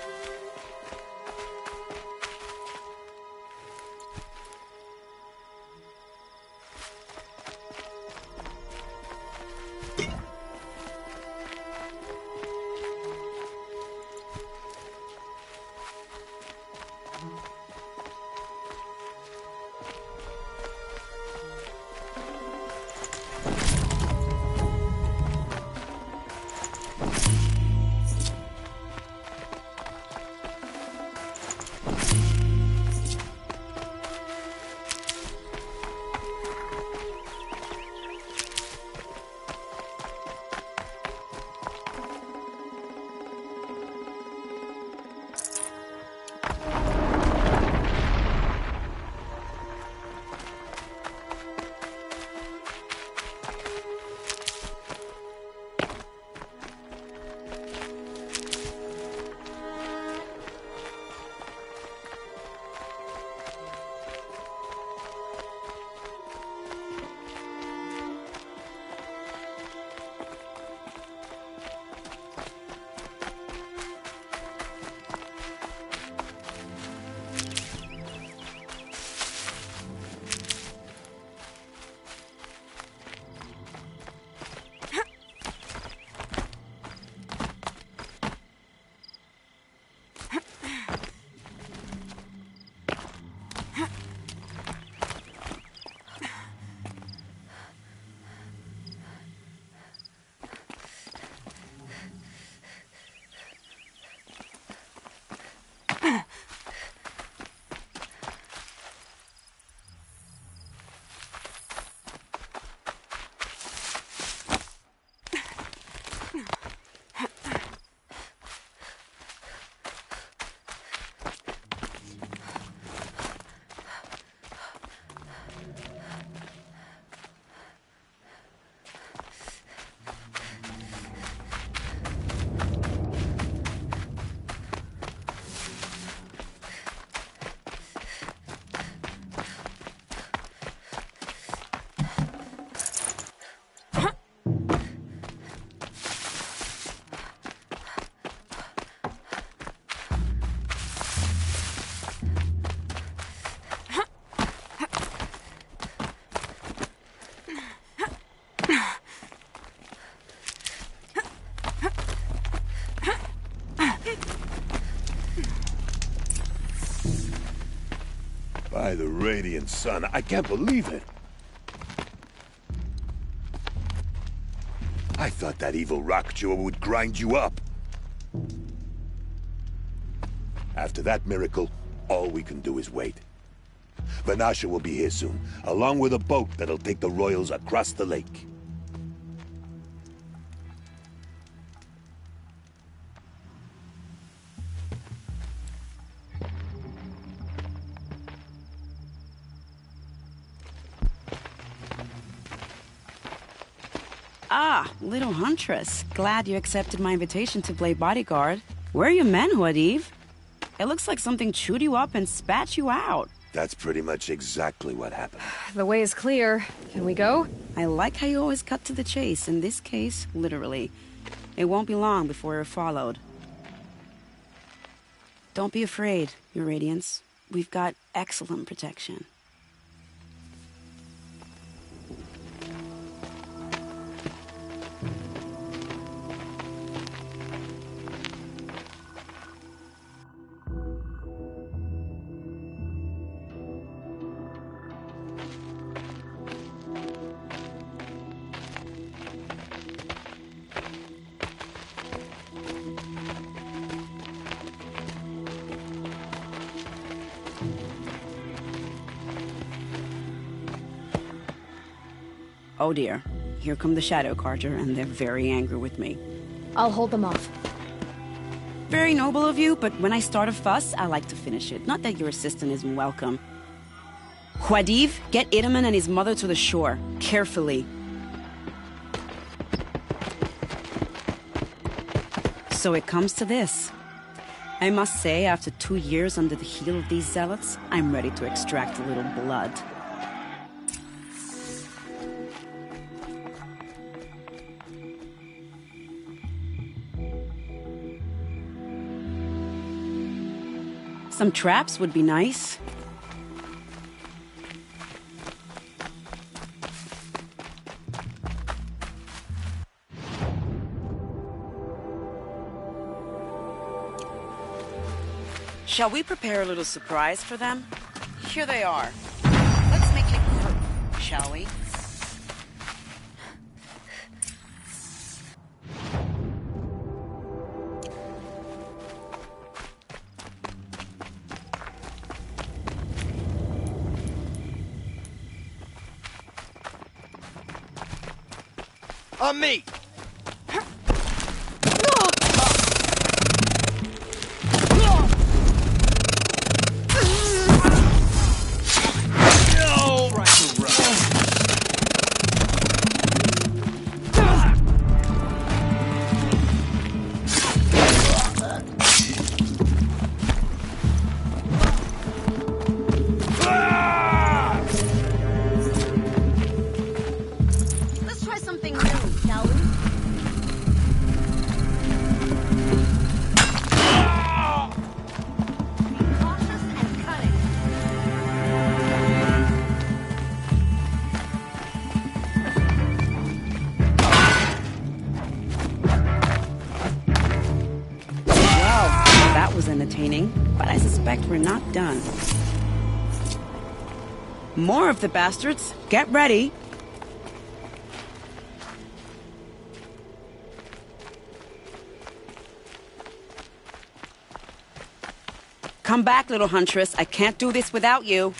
Speaker 15: By the radiant sun, I can't believe it. I thought that evil rock jewel would grind you up. After that miracle, all we can do is wait. Vanasha will be here soon, along with a boat that'll take the royals across the lake.
Speaker 12: Ah, little huntress. Glad you accepted my invitation to play bodyguard. Where are your manhood, Eve? It looks like something chewed you up and spat you out.
Speaker 15: That's pretty much exactly what happened.
Speaker 2: The way is clear. Can we go?
Speaker 12: I like how you always cut to the chase. In this case, literally. It won't be long before you're followed. Don't be afraid, Your Radiance. We've got excellent protection. Oh dear, here come the Shadow Carter, and they're very angry with me.
Speaker 2: I'll hold them off.
Speaker 12: Very noble of you, but when I start a fuss, I like to finish it. Not that your assistant isn't welcome. Khwadiv, get Itaman and his mother to the shore. Carefully. So it comes to this. I must say, after 2 years under the heel of these zealots, I'm ready to extract a little blood. Some traps would be nice. Shall we prepare a little surprise for them? Here they are. Let's make it quick, shall we?
Speaker 16: On me!
Speaker 12: But I suspect we're not done. More of the bastards. Get ready. Come back, little huntress. I can't do this without you.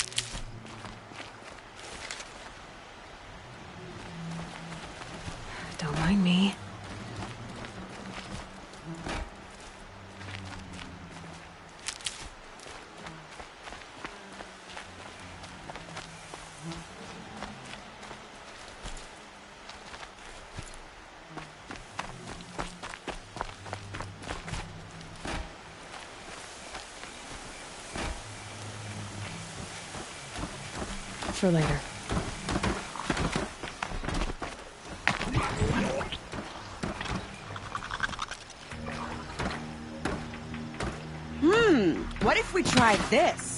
Speaker 2: Don't mind me. For later.
Speaker 12: What if we tried this?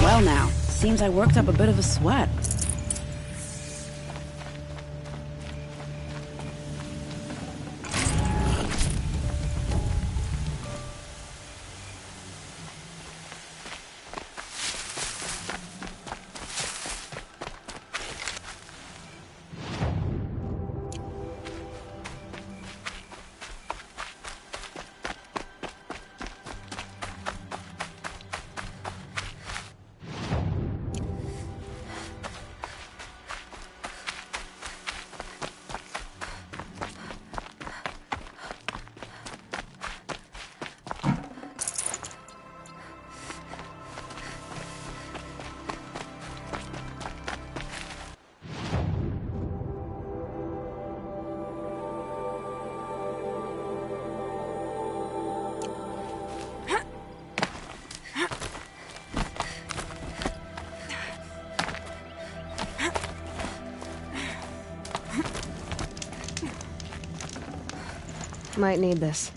Speaker 12: Well now, seems I worked up a bit of a sweat.
Speaker 2: Might need this.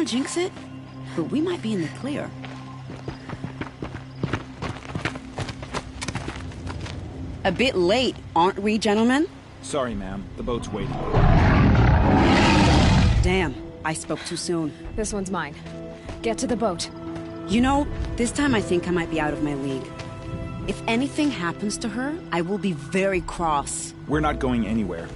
Speaker 12: want to jinx it, but we might be in the clear. A bit late, aren't we, gentlemen?
Speaker 17: Sorry, ma'am. The boat's waiting.
Speaker 12: Damn, I spoke too soon.
Speaker 2: This one's mine. Get to the boat.
Speaker 12: You know, this time I think I might be out of my league. If anything happens to her, I will be very cross.
Speaker 17: We're not going anywhere.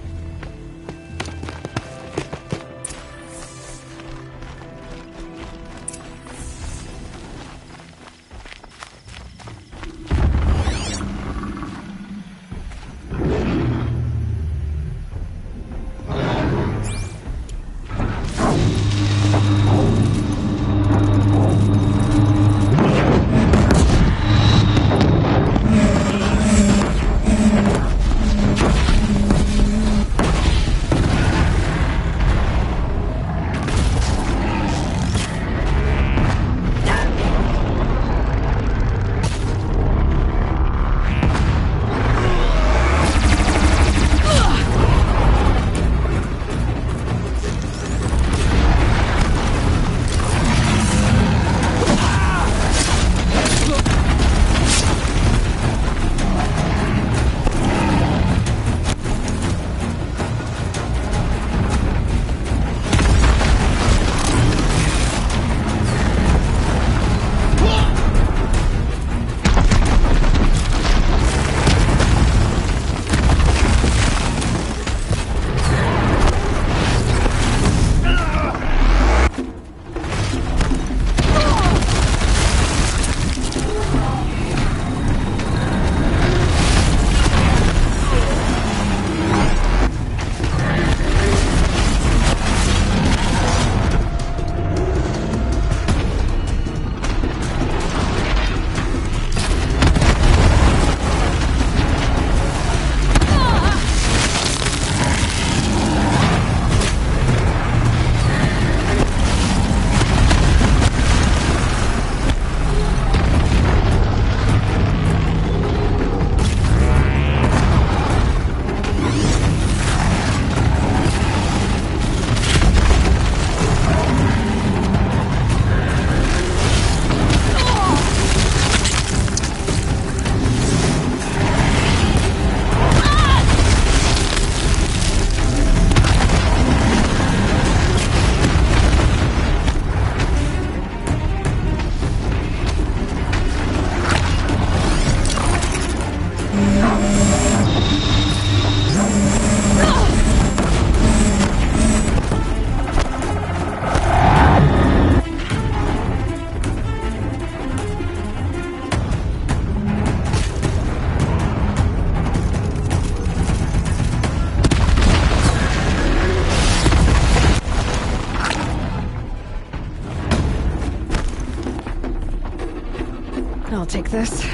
Speaker 2: I'll take this.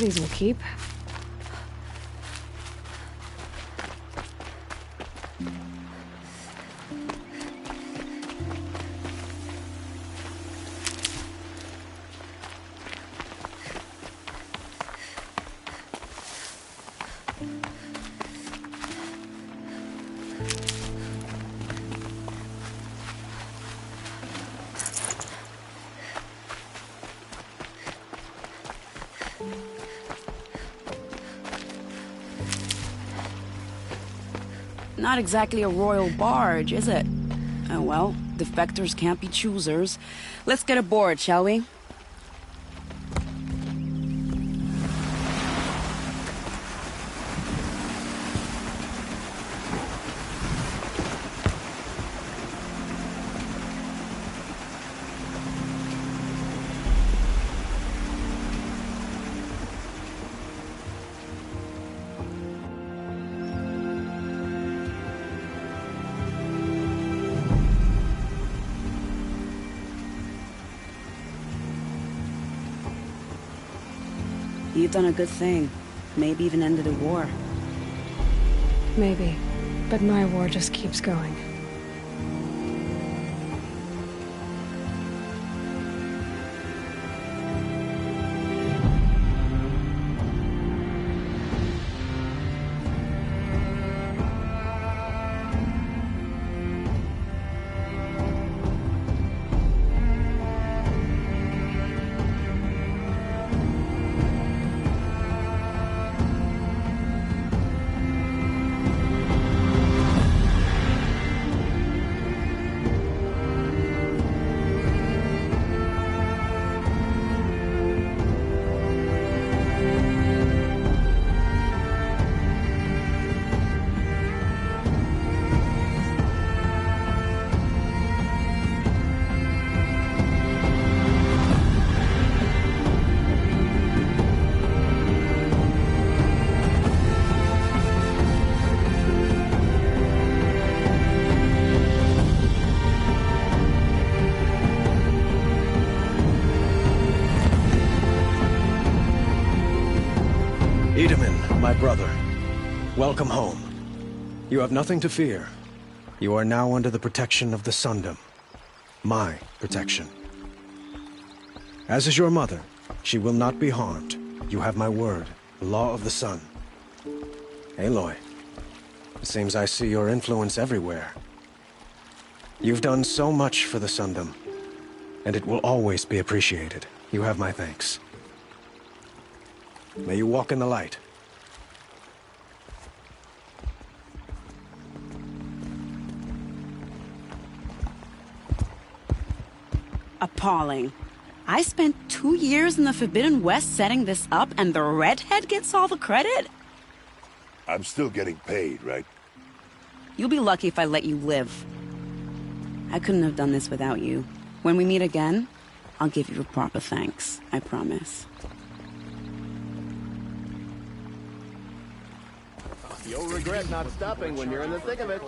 Speaker 2: These will keep.
Speaker 12: Not exactly a royal barge, is it? Oh well, defectors can't be choosers. Let's get aboard, shall we? You've done a good thing. Maybe even ended a war.
Speaker 2: Maybe. But my war just keeps going.
Speaker 18: My brother, welcome home. You have nothing to fear. You are now under the protection of the Sundom. My protection. As is your mother, she will not be harmed. You have my word, the law of the sun. Aloy, it seems I see your influence everywhere. You've done so much for the Sundom, and it will always be appreciated. You have my thanks. May you walk in the light.
Speaker 12: Appalling. I spent 2 years in the Forbidden West setting this up, and the redhead gets all the credit?
Speaker 15: I'm still getting paid, right?
Speaker 12: You'll be lucky if I let you live. I couldn't have done this without you. When we meet again, I'll give you a proper thanks. I promise.
Speaker 19: You'll regret not stopping when you're in the thick of it.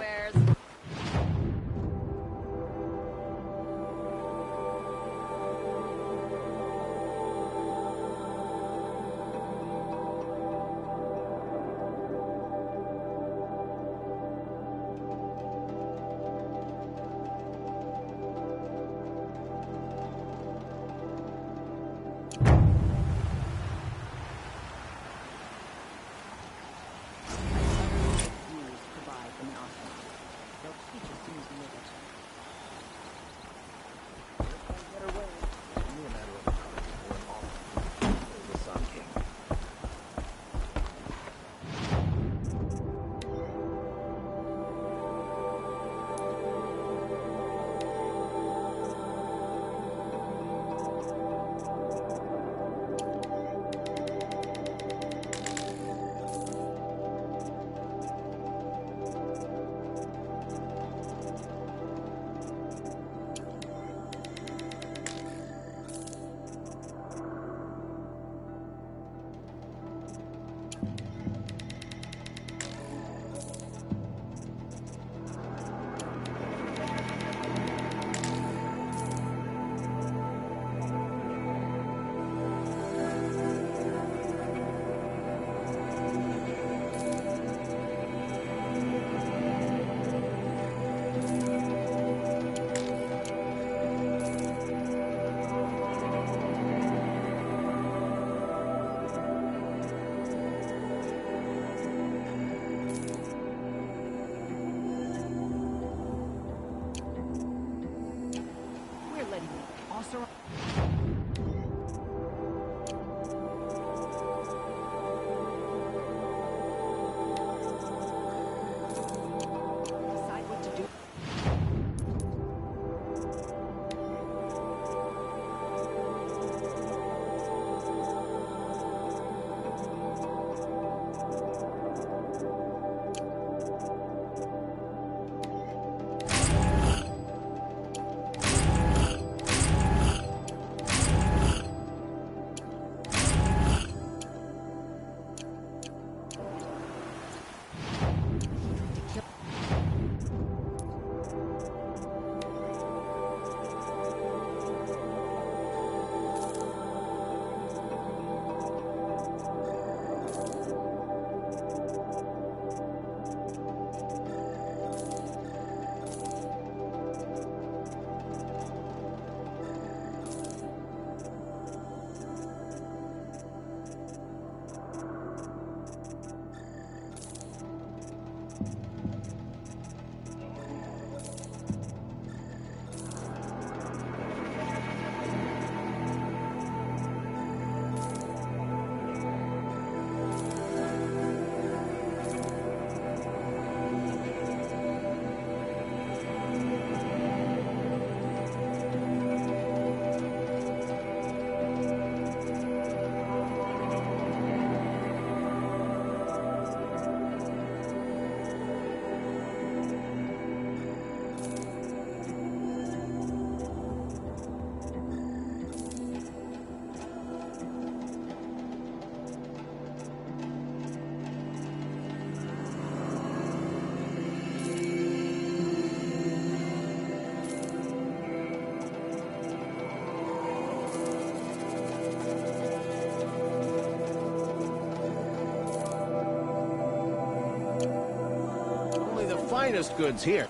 Speaker 19: finest goods here.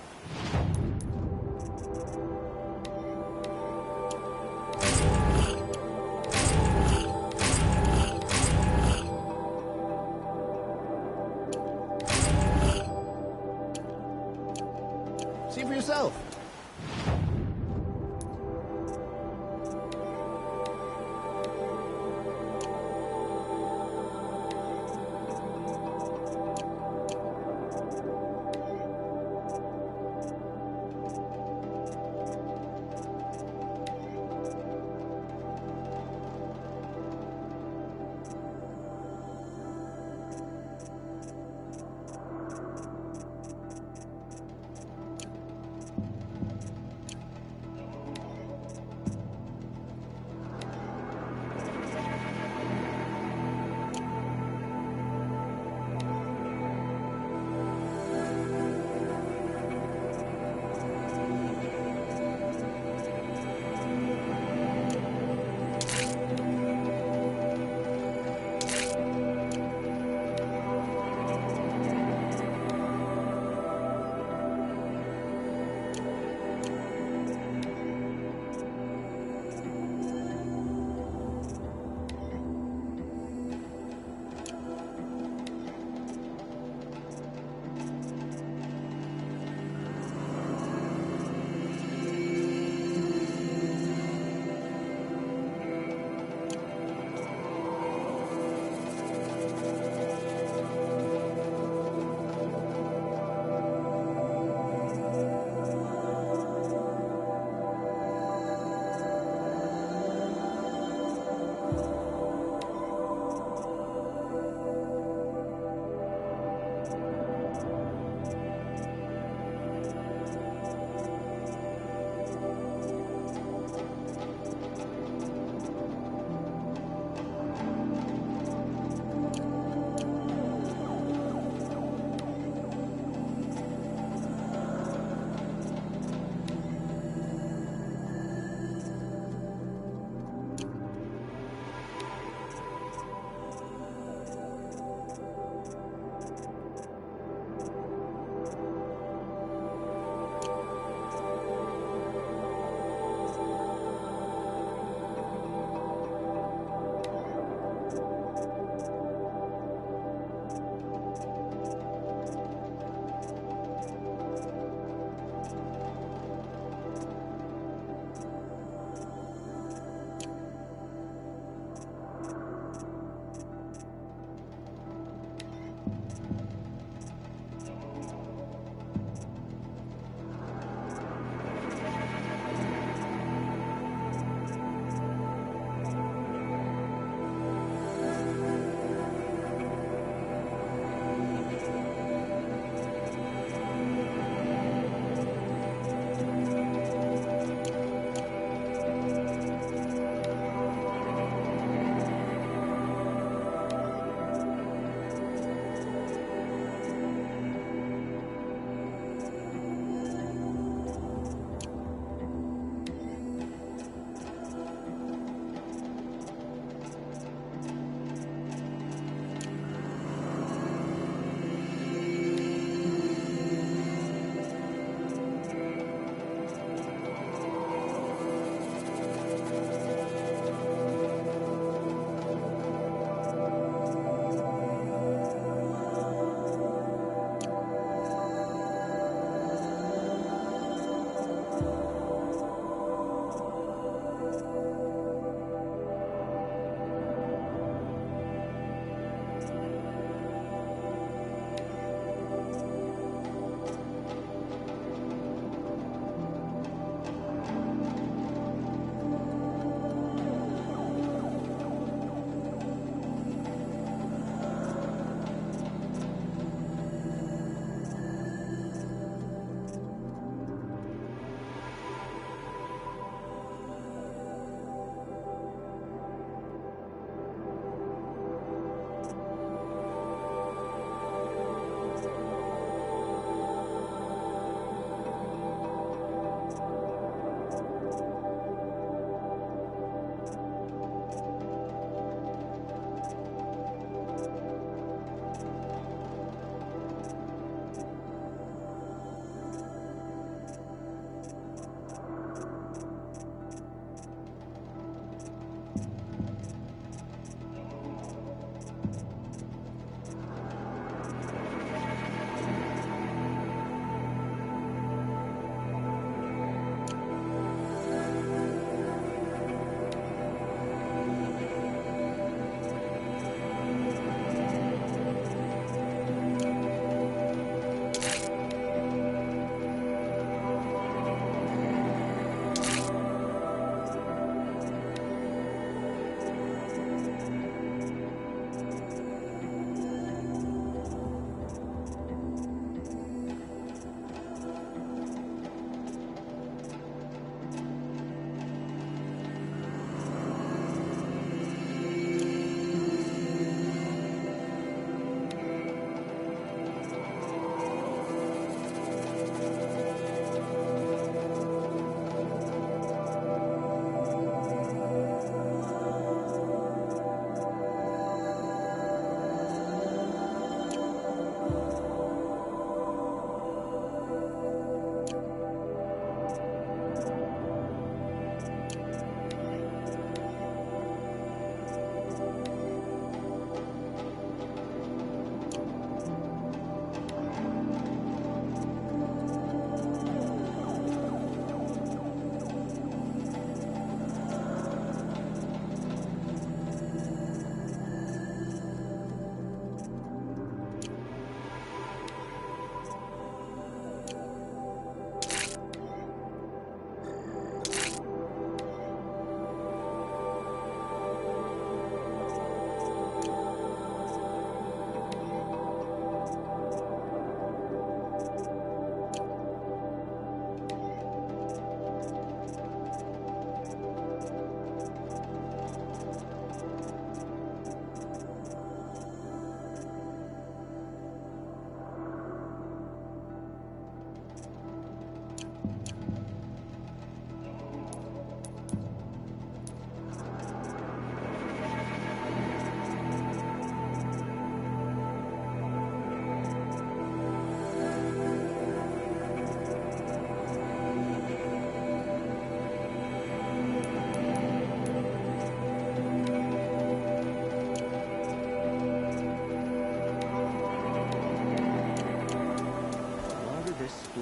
Speaker 19: See for yourself.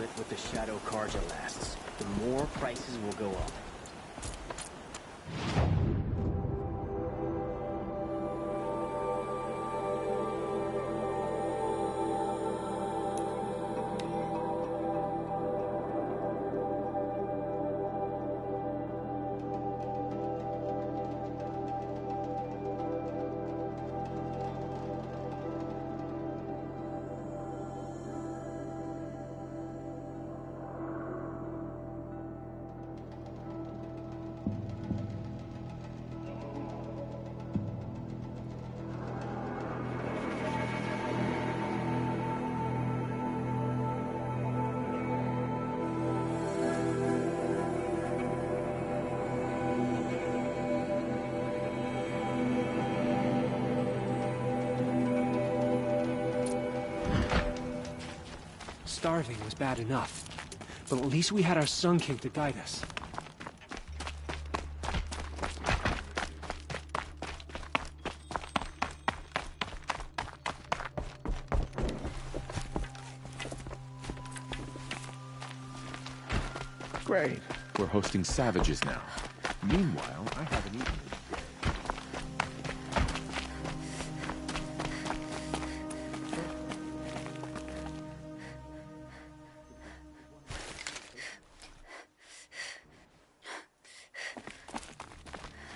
Speaker 20: split with the Shadow Karja lasts, the more prices will go up.
Speaker 21: Starving was bad enough, but at least we had our Sun King to guide us.
Speaker 4: Great. We're hosting savages now. Meanwhile, I haven't eaten.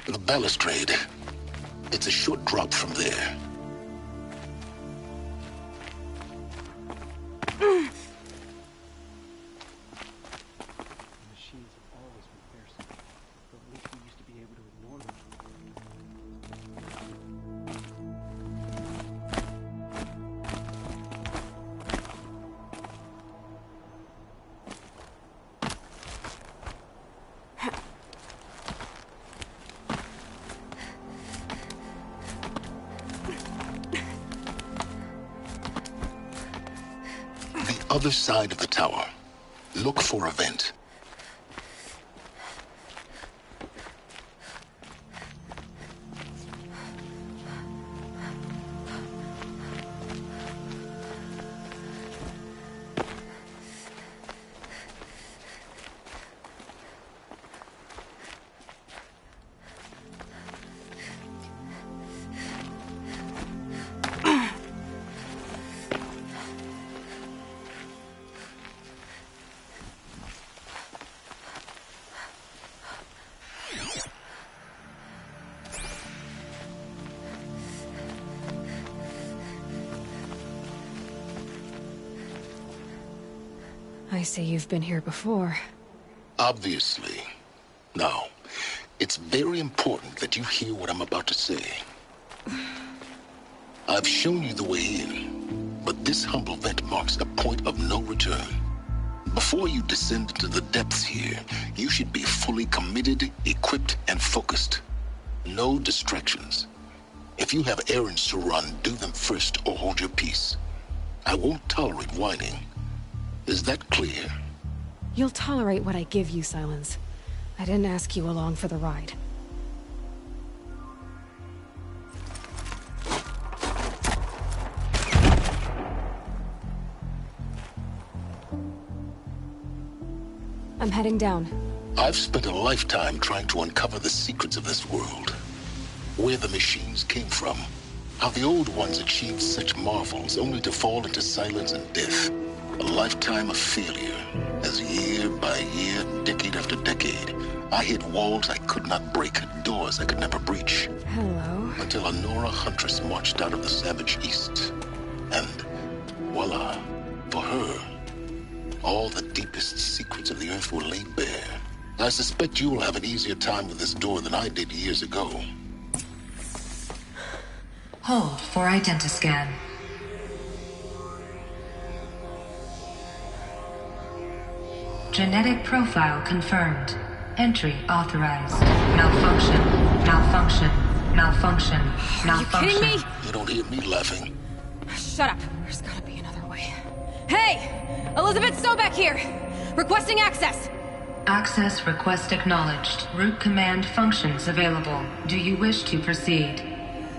Speaker 22: The balustrade. It's a short drop from there. Other side of the tower. Look for a vent.
Speaker 2: I see you've been here before.
Speaker 22: Obviously. Now, it's very important that you hear what I'm about to say. I've shown you the way in, but this humble vent marks a point of no return. Before you descend into the depths here, you should be fully committed, equipped, and focused. No distractions. If you have errands to run, do them first or hold your peace. I won't tolerate whining. Is that clear?
Speaker 2: You'll tolerate what I give you, Silence. I didn't ask you along for the ride. I'm heading down.
Speaker 22: I've spent a lifetime trying to uncover the secrets of this world. Where the machines came from. How the old ones achieved such marvels only to fall into silence and death. A lifetime of failure, as year by year, decade after decade, I hit walls I could not break, doors I could never breach.
Speaker 2: Hello.
Speaker 22: Until a Nora huntress marched out of the savage east. And, voila, for her, all the deepest secrets of the earth were laid bare. I suspect you will have an easier time with this door than I did years ago.
Speaker 23: Hold for identiscan. Genetic profile confirmed. Entry authorized. Malfunction. Malfunction. Malfunction. Malfunction.
Speaker 2: Are you kidding me?
Speaker 22: You don't hear me laughing.
Speaker 2: Shut up. There's gotta be another way. Hey! Elizabeth Sobeck here! Requesting access!
Speaker 23: Access request acknowledged. Root command functions available. Do you wish to proceed?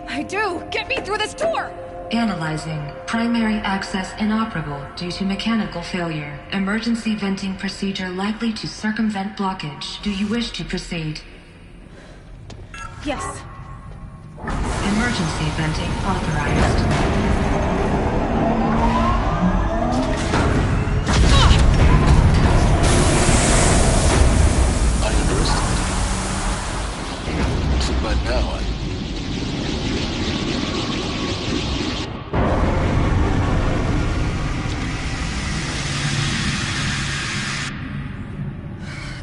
Speaker 2: I do! Get me through this door!
Speaker 23: Analyzing. Primary access inoperable due to mechanical failure. Emergency venting procedure likely to circumvent blockage. Do you wish to proceed?
Speaker 2: Yes.
Speaker 23: Emergency venting authorized.
Speaker 22: I understand. So by now,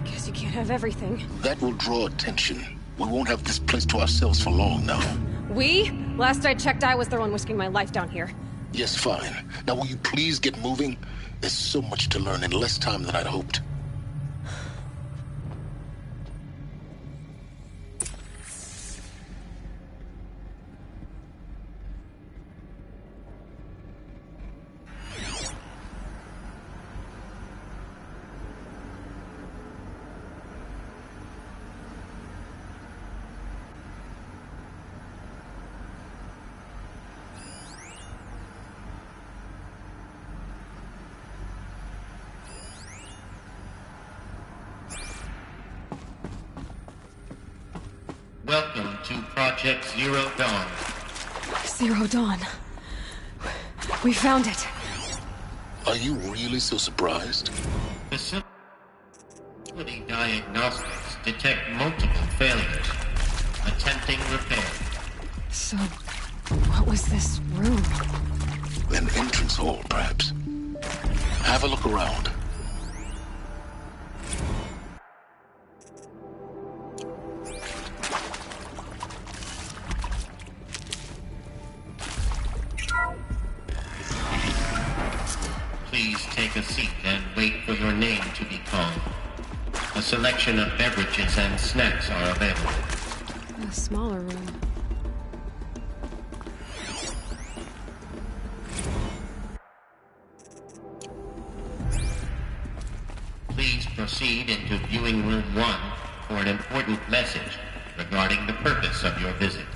Speaker 2: Guess you can't have everything.
Speaker 22: that will draw attention. We won't have this place to ourselves for long now.
Speaker 2: We? Last I checked, I was the one risking my life down here.
Speaker 22: Yes, fine. Now will you please get moving? There's so much to learn in less time than I'd hoped.
Speaker 3: Welcome to Project Zero Dawn.
Speaker 2: Zero Dawn. We found it.
Speaker 22: Are you really so surprised?
Speaker 3: Facility diagnostics detect multiple failures. Attempting repair.
Speaker 2: So, what was this room?
Speaker 22: An entrance hall, perhaps. Have a look around.
Speaker 3: Please take a seat and wait for your name to be called. A selection of beverages and snacks are available.
Speaker 2: A smaller room.
Speaker 3: Please proceed into viewing room 1 for an important message regarding the purpose of your visit.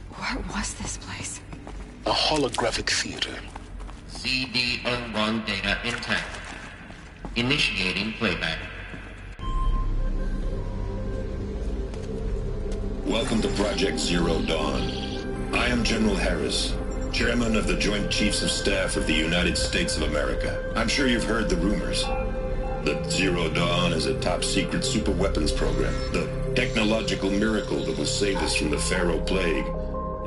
Speaker 2: What was this place?
Speaker 22: A holographic theater.
Speaker 3: CD01 data intact. Initiating playback.
Speaker 22: Welcome to Project Zero Dawn. I am General Harris, Chairman of the Joint Chiefs of Staff of the United States of America. I'm sure you've heard the rumors. That Zero Dawn is a top-secret superweapons program. The technological miracle that will save us from the Pharaoh Plague,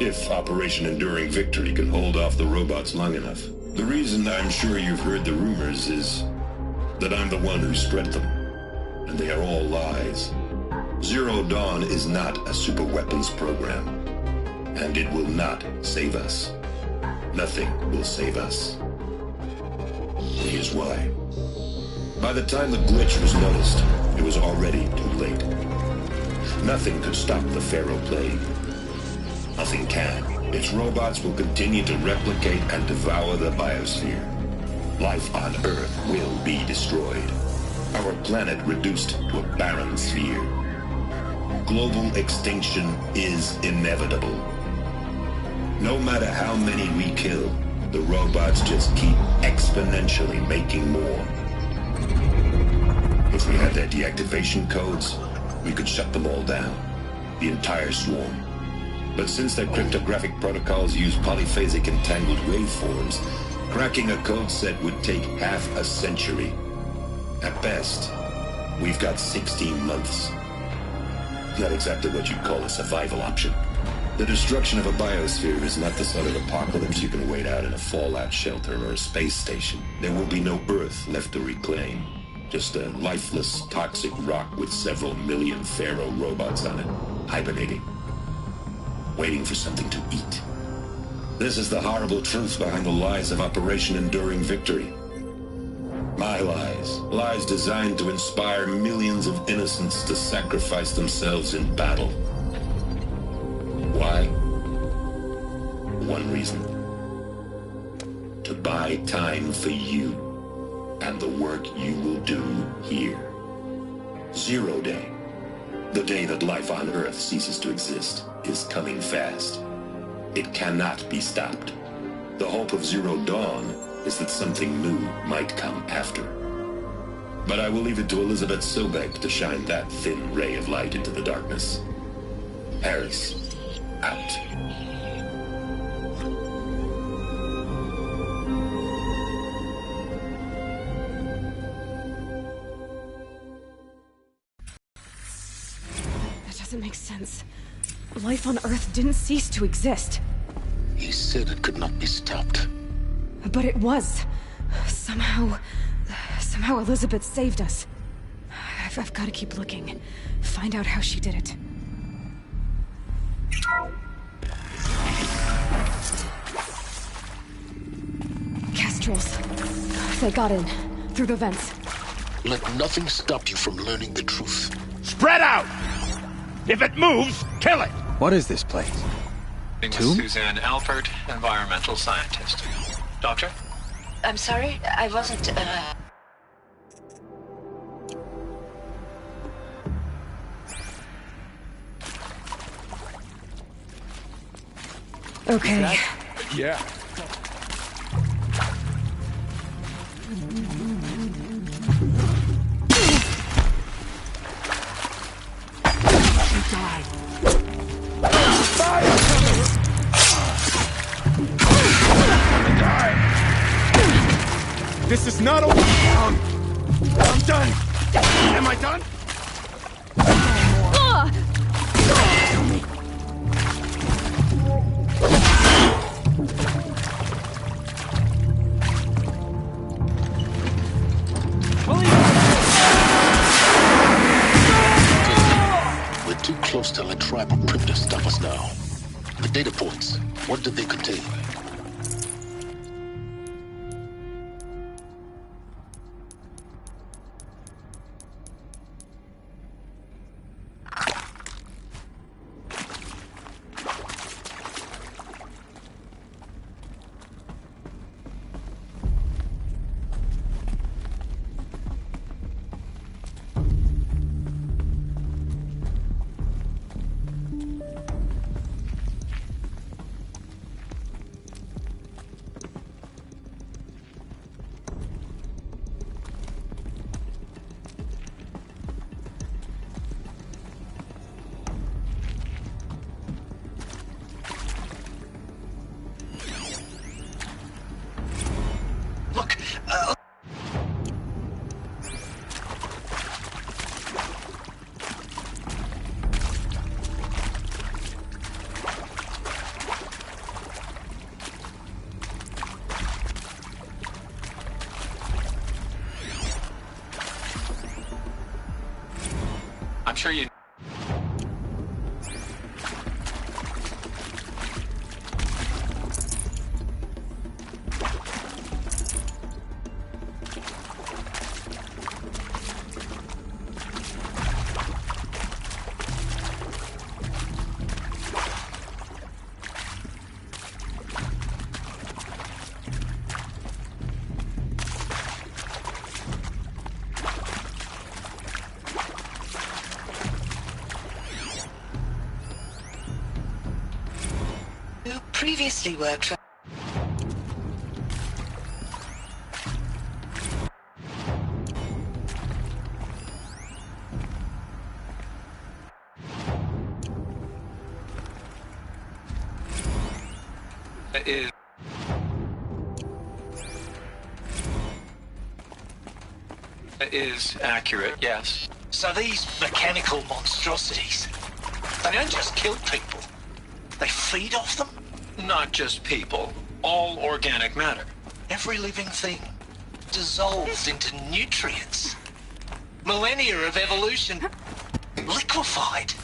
Speaker 22: if Operation Enduring Victory can hold off the robots long enough. The reason I'm sure you've heard the rumors is that I'm the one who spread them. And they are all lies. Zero Dawn is not a superweapons program. And it will not save us. Nothing will save us. Here's why. By the time the glitch was noticed, it was already too late. Nothing could stop the Pharaoh Plague. Nothing can. Its robots will continue to replicate and devour the biosphere. Life on Earth will be destroyed. Our planet reduced to a barren sphere. Global extinction is inevitable. No matter how many we kill, the robots just keep exponentially making more. If we had their deactivation codes, we could shut them all down. The entire swarm. But since their cryptographic protocols use polyphasic entangled waveforms, cracking a code set would take half a century. At best, we've got 16 months. Not exactly what you'd call a survival option. The destruction of a biosphere is not the sort of apocalypse you can wait out in a fallout shelter or a space station. There will be no Earth left to reclaim. Just a lifeless, toxic rock with several million Pharaoh robots on it, hibernating, waiting for something to eat. This is the horrible truth behind the lies of Operation Enduring Victory. My lies. Lies designed to inspire millions of innocents to sacrifice themselves in battle. Why? One reason. To buy time for you and the work you will do here. Zero Day, the day that life on Earth ceases to exist, is coming fast. It cannot be stopped. The hope of Zero Dawn is that something new might come after. But I will leave it to Elizabeth Sobek to shine that thin ray of light into the darkness. Harris, out.
Speaker 2: Doesn't make sense. Life on Earth didn't cease to exist.
Speaker 22: He said it could not be stopped.
Speaker 2: But it was. Somehow Elizabeth saved us. I've got to keep looking. Find out how she did it. Kestrels. They got in. Through the vents.
Speaker 22: Let nothing stop you from learning the truth.
Speaker 7: Spread out! If it moves, kill it!
Speaker 18: What is this place?
Speaker 8: Tomb? Suzanne Alpert, environmental scientist. Doctor?
Speaker 9: I'm sorry, I wasn't,
Speaker 2: Okay.
Speaker 7: Yeah.
Speaker 18: This is not a... I'm done!
Speaker 7: Am I done?
Speaker 22: We're too close to let tribal crypto stop us now. The data points, what did they contain?
Speaker 8: I'm sure you...
Speaker 9: previously worked for...
Speaker 8: is accurate, yes.
Speaker 11: So these mechanical monstrosities, they don't just kill people, they feed off them?
Speaker 8: Not just people, all organic matter.
Speaker 11: Every living thing dissolves into nutrients. Millennia of evolution liquefied.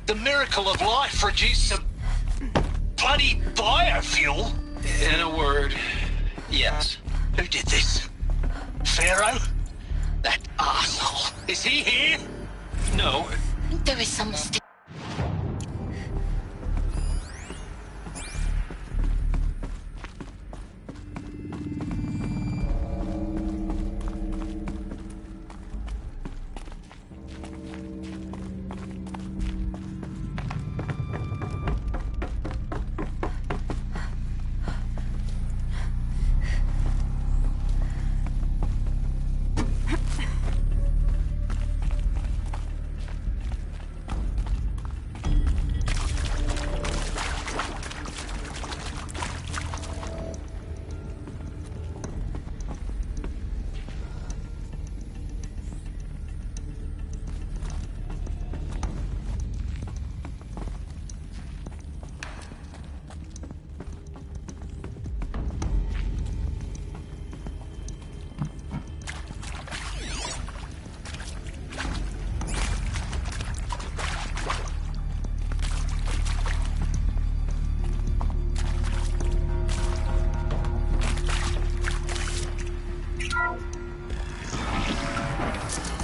Speaker 11: The miracle of life reduced to bloody biofuel.
Speaker 8: In a word, yes.
Speaker 11: Who did this? Pharaoh? That arsehole. Is he here?
Speaker 8: No.
Speaker 9: There is some mistake.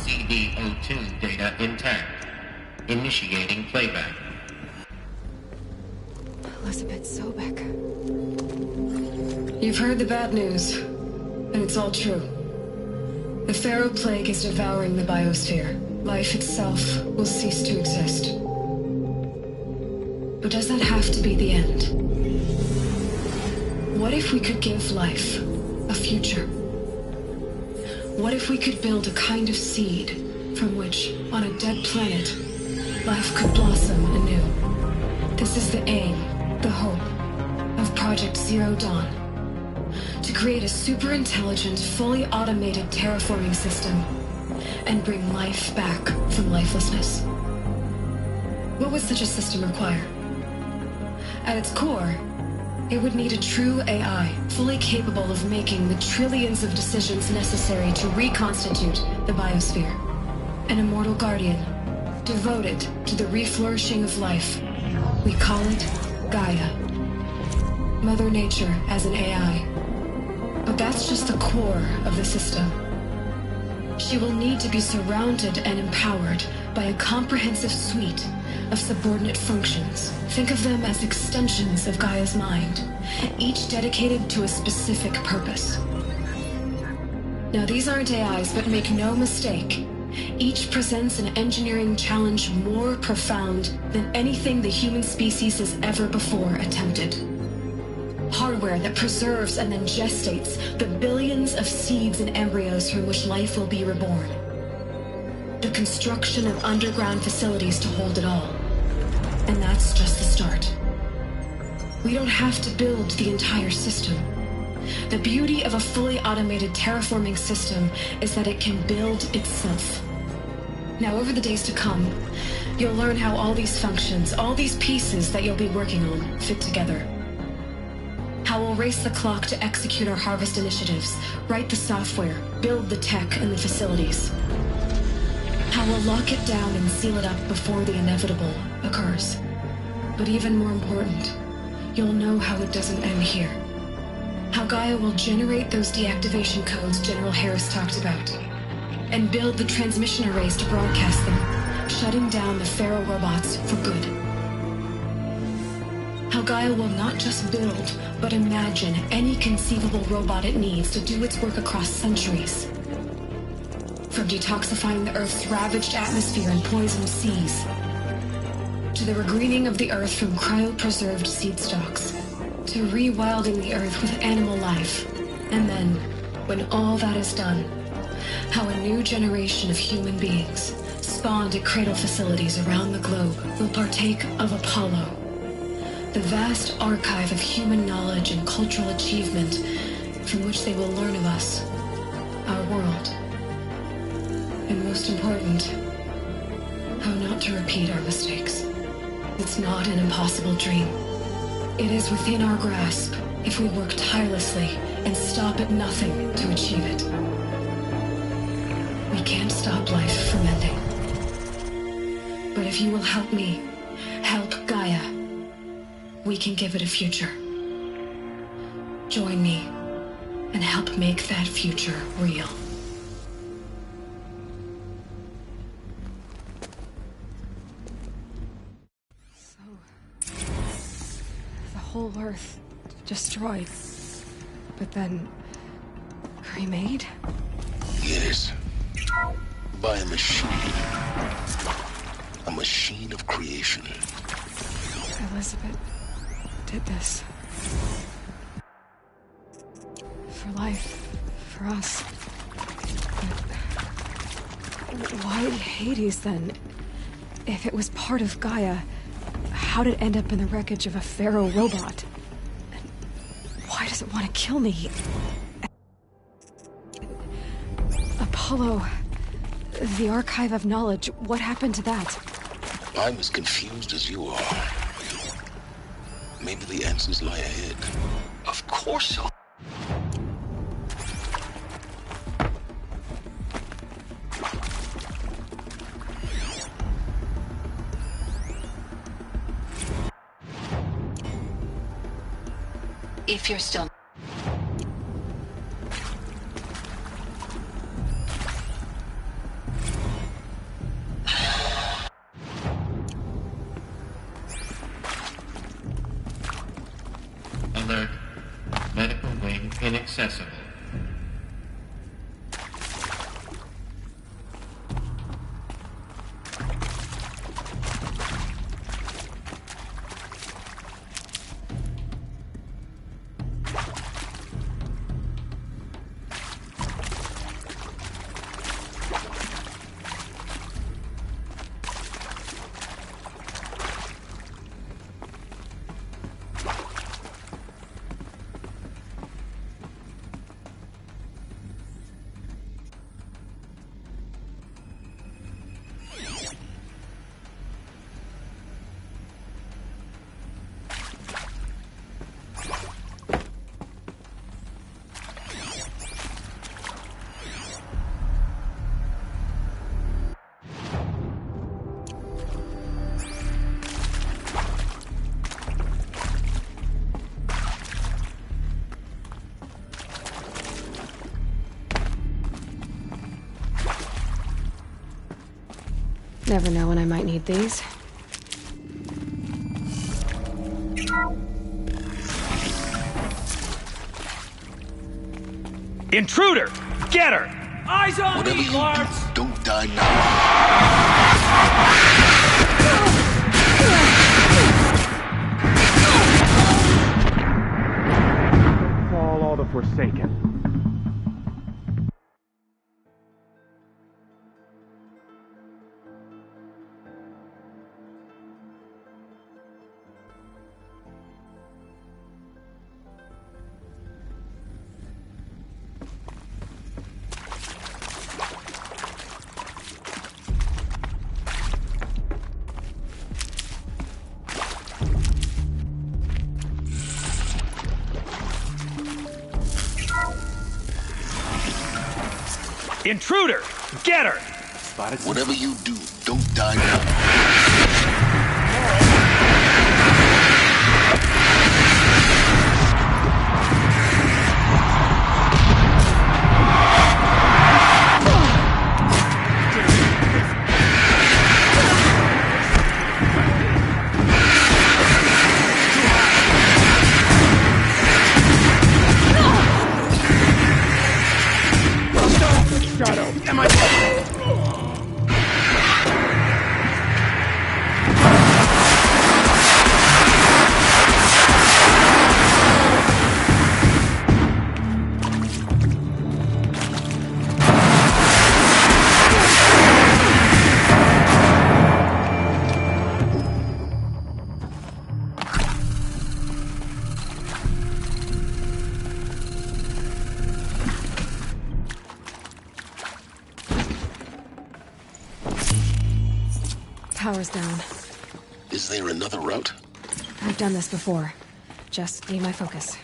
Speaker 3: CD02 data intact. Initiating playback.
Speaker 2: Elizabeth Sobek. You've heard the bad news, and it's all true. The Pharaoh Plague is devouring the biosphere. Life itself will cease to exist. But does that have to be the end? What if we could give life a future? What if we could build a kind of seed from which, on a dead planet, life could blossom anew? This is the aim, the hope, of Project Zero Dawn. To create a super-intelligent, fully automated terraforming system and bring life back from lifelessness. What would such a system require? At its core, it would need a true AI, fully capable of making the trillions of decisions necessary to reconstitute the biosphere. An immortal guardian, devoted to the reflourishing of life. We call it Gaia. Mother Nature as an AI. But that's just the core of the system. She will need to be surrounded and empowered by a comprehensive suite of subordinate functions. Think of them as extensions of Gaia's mind, each dedicated to a specific purpose. Now, these aren't AIs, but make no mistake, each presents an engineering challenge more profound than anything the human species has ever before attempted. Hardware that preserves and then gestates the billions of seeds and embryos from which life will be reborn. The construction of underground facilities to hold it all. And that's just the start. We don't have to build the entire system. The beauty of a fully automated terraforming system is that it can build itself. Now, over the days to come, you'll learn how all these functions, all these pieces that you'll be working on, fit together. How we'll race the clock to execute our harvest initiatives, write the software, build the tech and the facilities. How we'll lock it down and seal it up before the inevitable occurs. But even more important, you'll know how it doesn't end here. How Gaia will generate those deactivation codes General Harris talked about, and build the transmission arrays to broadcast them, shutting down the Pharaoh robots for good. How Gaia will not just build, but imagine any conceivable robot it needs to do its work across centuries. From detoxifying the Earth's ravaged atmosphere and poisoned seas, to the regreening of the Earth from cryopreserved seed stalks, to rewilding the Earth with animal life. And then, when all that is done, how a new generation of human beings, spawned at cradle facilities around the globe, will partake of Apollo, the vast archive of human knowledge and cultural achievement from which they will learn of us, our world. And most important, how not to repeat our mistakes. It's not an impossible dream. It is within our grasp if we work tirelessly and stop at nothing to achieve it. We can't stop life from ending. But if you will help me, help Gaia, we can give it a future. Join me and help make that future real.
Speaker 5: The whole Earth destroyed, but then remade?
Speaker 22: Yes. By a machine. A machine of creation.
Speaker 5: Elizabeth did this. For life. For us. But why Hades, then? If it was part of Gaia, how did it end up in the wreckage of a Pharaoh robot? And why does it want to kill me? Apollo... the Archive of Knowledge, what happened to that?
Speaker 22: I'm as confused as you are. Maybe the answers lie ahead.
Speaker 11: Of course so.
Speaker 9: If you're still...
Speaker 3: Alert. Medical wing inaccessible.
Speaker 5: Never know when I might need these.
Speaker 13: Intruder! Get her!
Speaker 21: Eyes on
Speaker 22: Whatever
Speaker 21: me,
Speaker 22: you
Speaker 21: Lawrence!
Speaker 22: do, don't die now.
Speaker 17: Fall all the Forsaken.
Speaker 13: Intruder! Get her!
Speaker 22: Whatever you do, don't die now.
Speaker 17: Shadow, am I...
Speaker 5: Power's down.
Speaker 22: Is there another route?
Speaker 5: I've done this before. Just need my focus.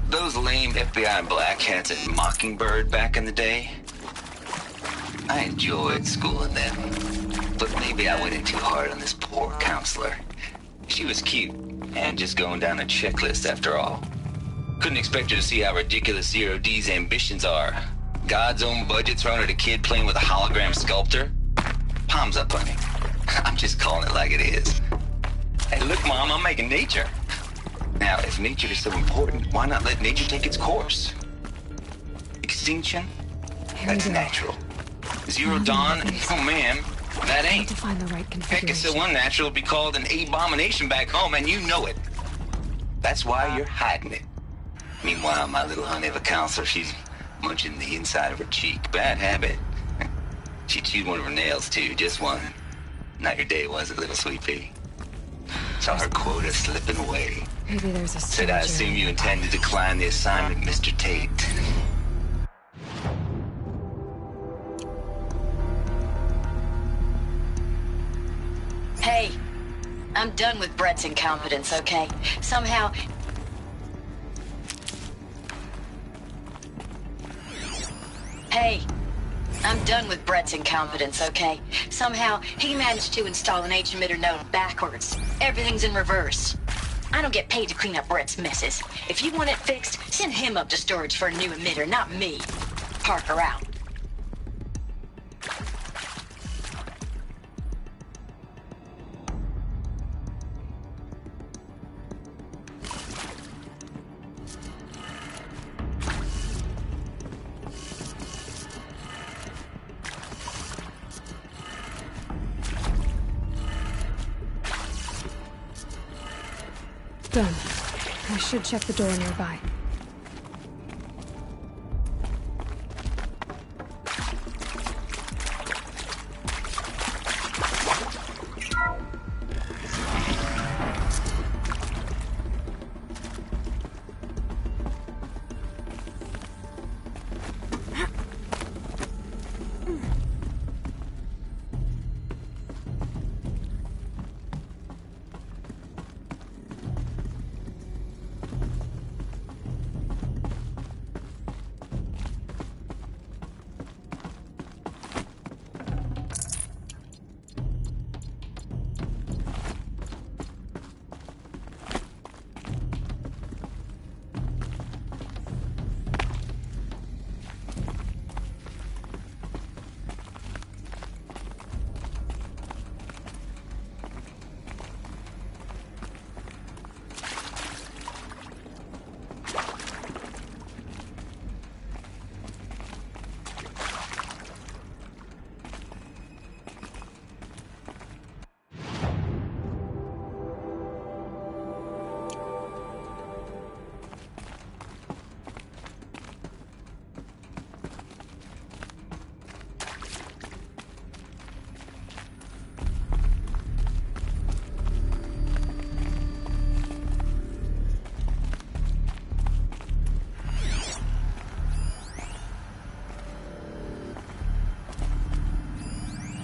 Speaker 6: those lame FBI black hats at Mockingbird back in the day, I enjoyed schooling them. But maybe I went in too hard on this poor counselor. She was cute, and just going down a checklist after all. Couldn't expect her to see how ridiculous Zero D's ambitions are. God's own budget thrown at a kid playing with a hologram sculptor? Palms up, honey. I'm just calling it like it is. Hey, look, Mom, I'm making nature. Now, if nature is so important, why not let nature take its course? Extinction? That's natural. Zero Dawn? Oh, ma'am, that ain't.
Speaker 5: To find the right configuration.
Speaker 6: Heck, it's so unnatural to be called an abomination back home, and you know it. That's why you're hiding it. Meanwhile, my little honey of a counselor, she's munching the inside of her cheek. Bad habit. She chewed one of her nails, too, just one. Not your day, was it, little sweet pea? Saw her quota slipping away.
Speaker 5: Maybe there's a
Speaker 6: Said, I assume you intend to decline the assignment, Mr. Tate.
Speaker 9: Hey, I'm done with Brett's incompetence, okay? Somehow... Hey, I'm done with Brett's incompetence, okay? Somehow, he managed to install an H-emitter node backwards. Everything's in reverse. I don't get paid to clean up Brett's messes. If you want it fixed, send him up to storage for a new emitter, not me. Parker out.
Speaker 5: Done. I should check the door nearby.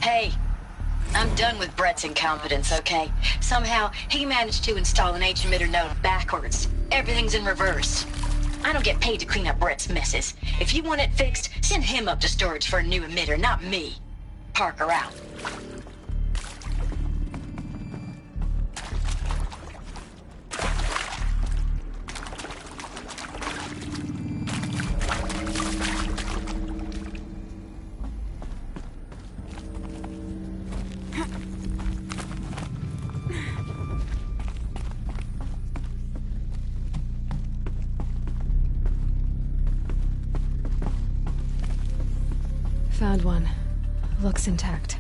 Speaker 9: Hey, I'm done with Brett's incompetence, okay? Somehow, he managed to install an H-emitter node backwards. Everything's in reverse. I don't get paid to clean up Brett's messes. If you want it fixed, send him up to storage for a new emitter, not me. Parker out.
Speaker 5: Found one. Looks intact.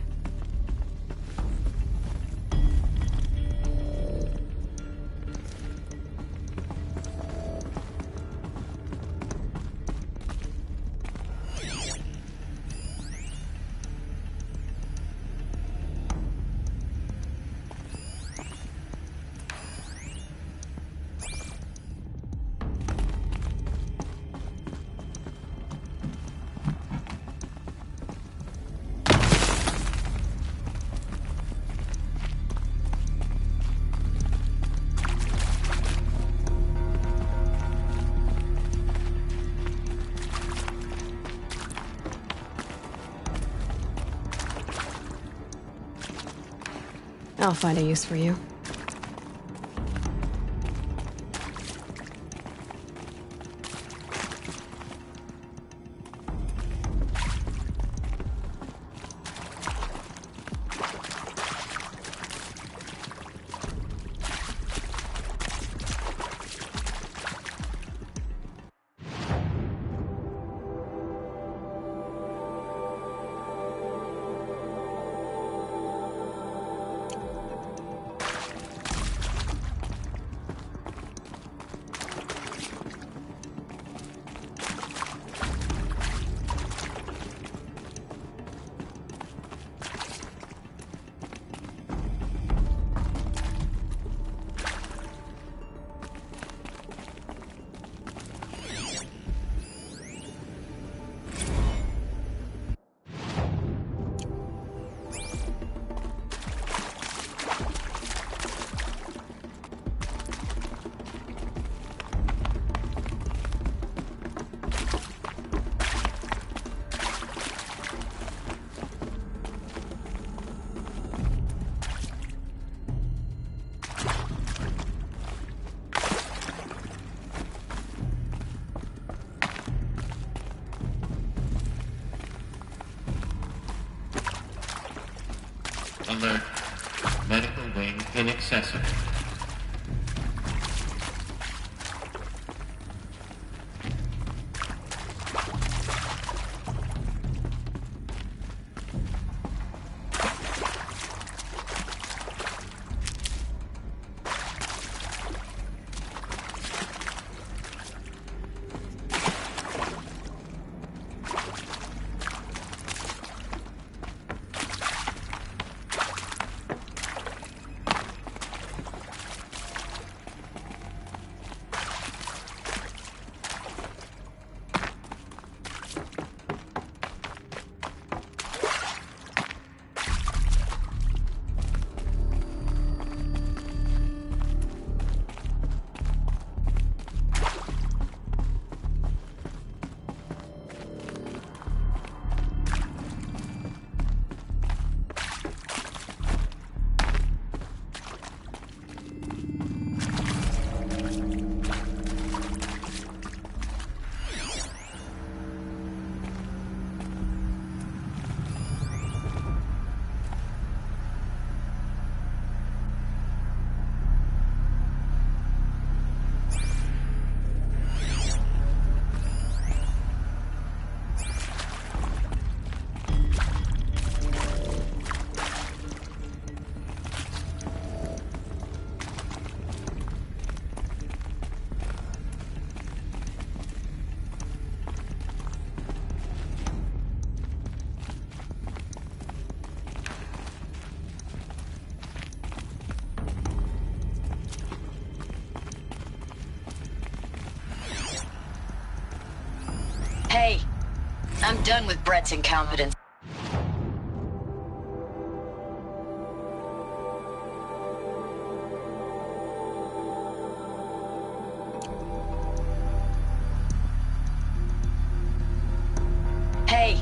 Speaker 5: I'll find a use for you.
Speaker 3: Alert. Medical wing inaccessible.
Speaker 9: Hey, I'm done with Brett's incompetence. Hey,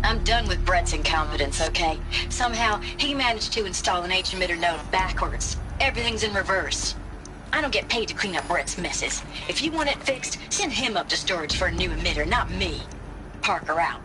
Speaker 9: I'm done with Brett's incompetence, okay? Somehow, he managed to install an H-emitter node backwards. Everything's in reverse. I don't get paid to clean up Brett's messes. If you want it fixed, send him up to storage for a new emitter, not me. Parker out.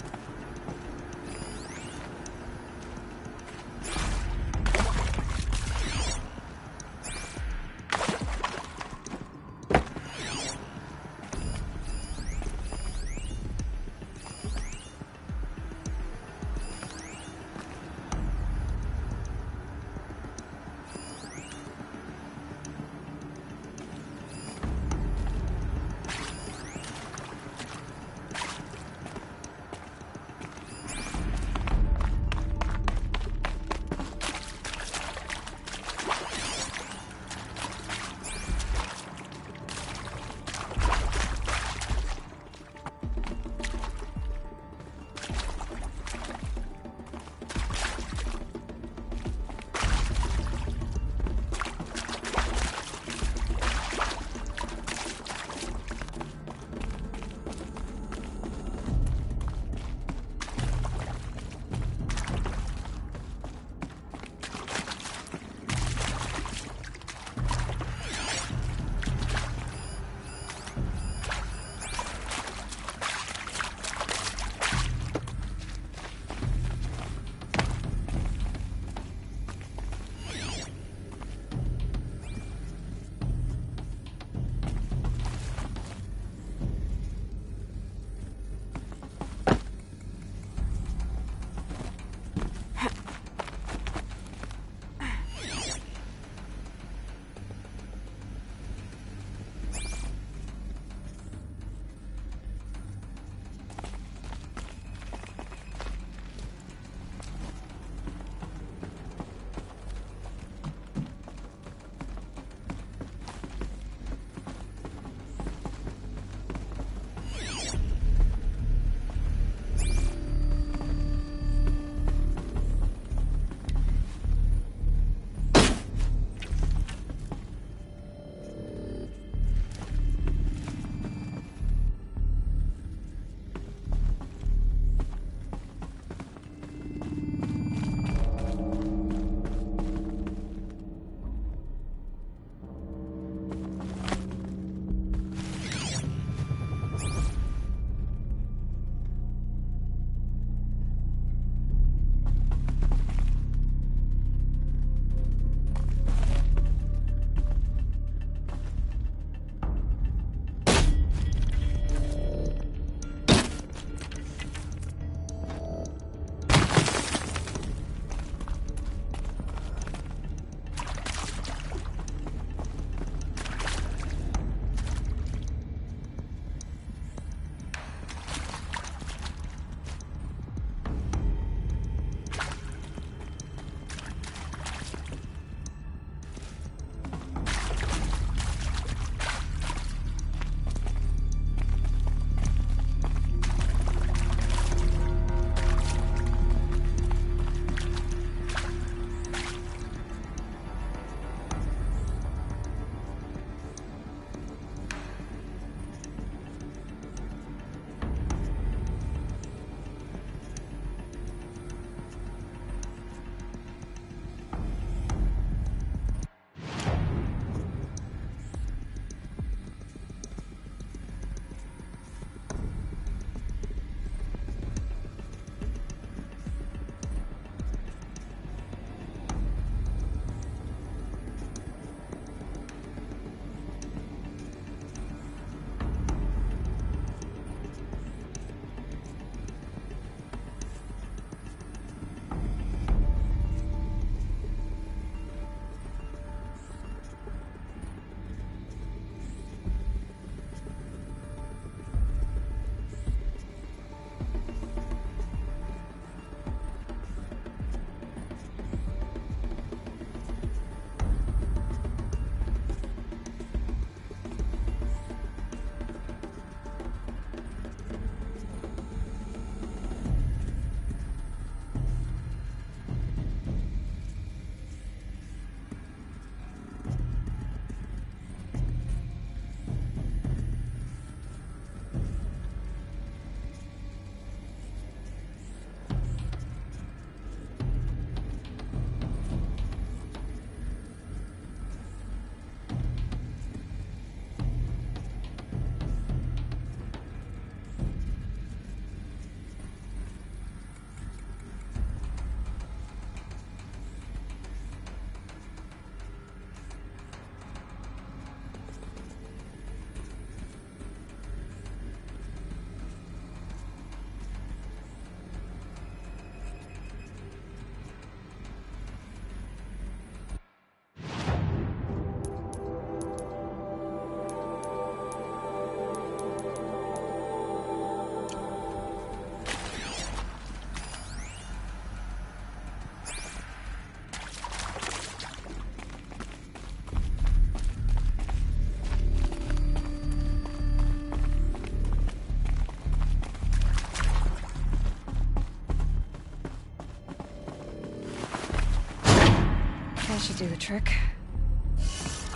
Speaker 5: do the trick.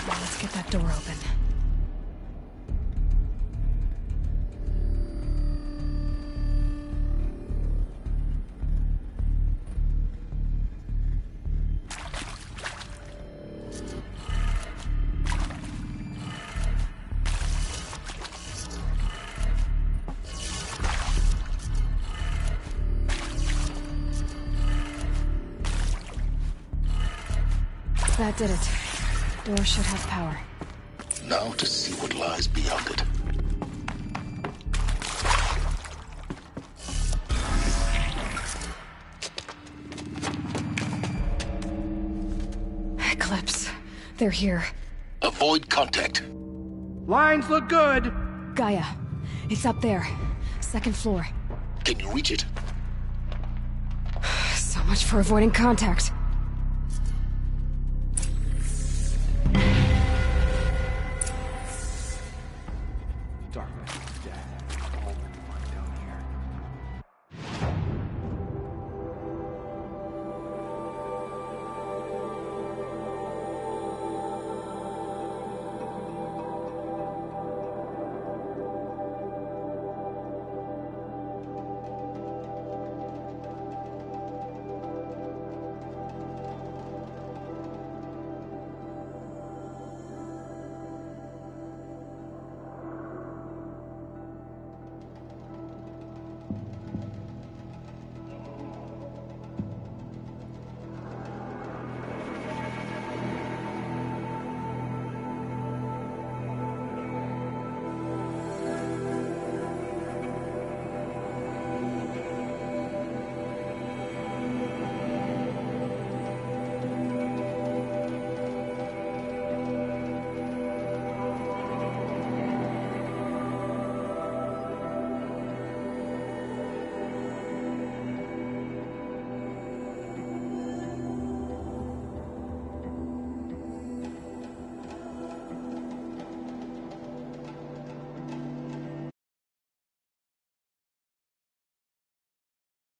Speaker 5: Now let's get that door open. That did it. Door should have power.
Speaker 22: Now to see what lies beyond it.
Speaker 5: Eclipse. They're here.
Speaker 22: Avoid contact.
Speaker 17: Lines look good.
Speaker 5: Gaia. It's up there. Second floor.
Speaker 22: Can you reach it?
Speaker 5: So much for avoiding contact.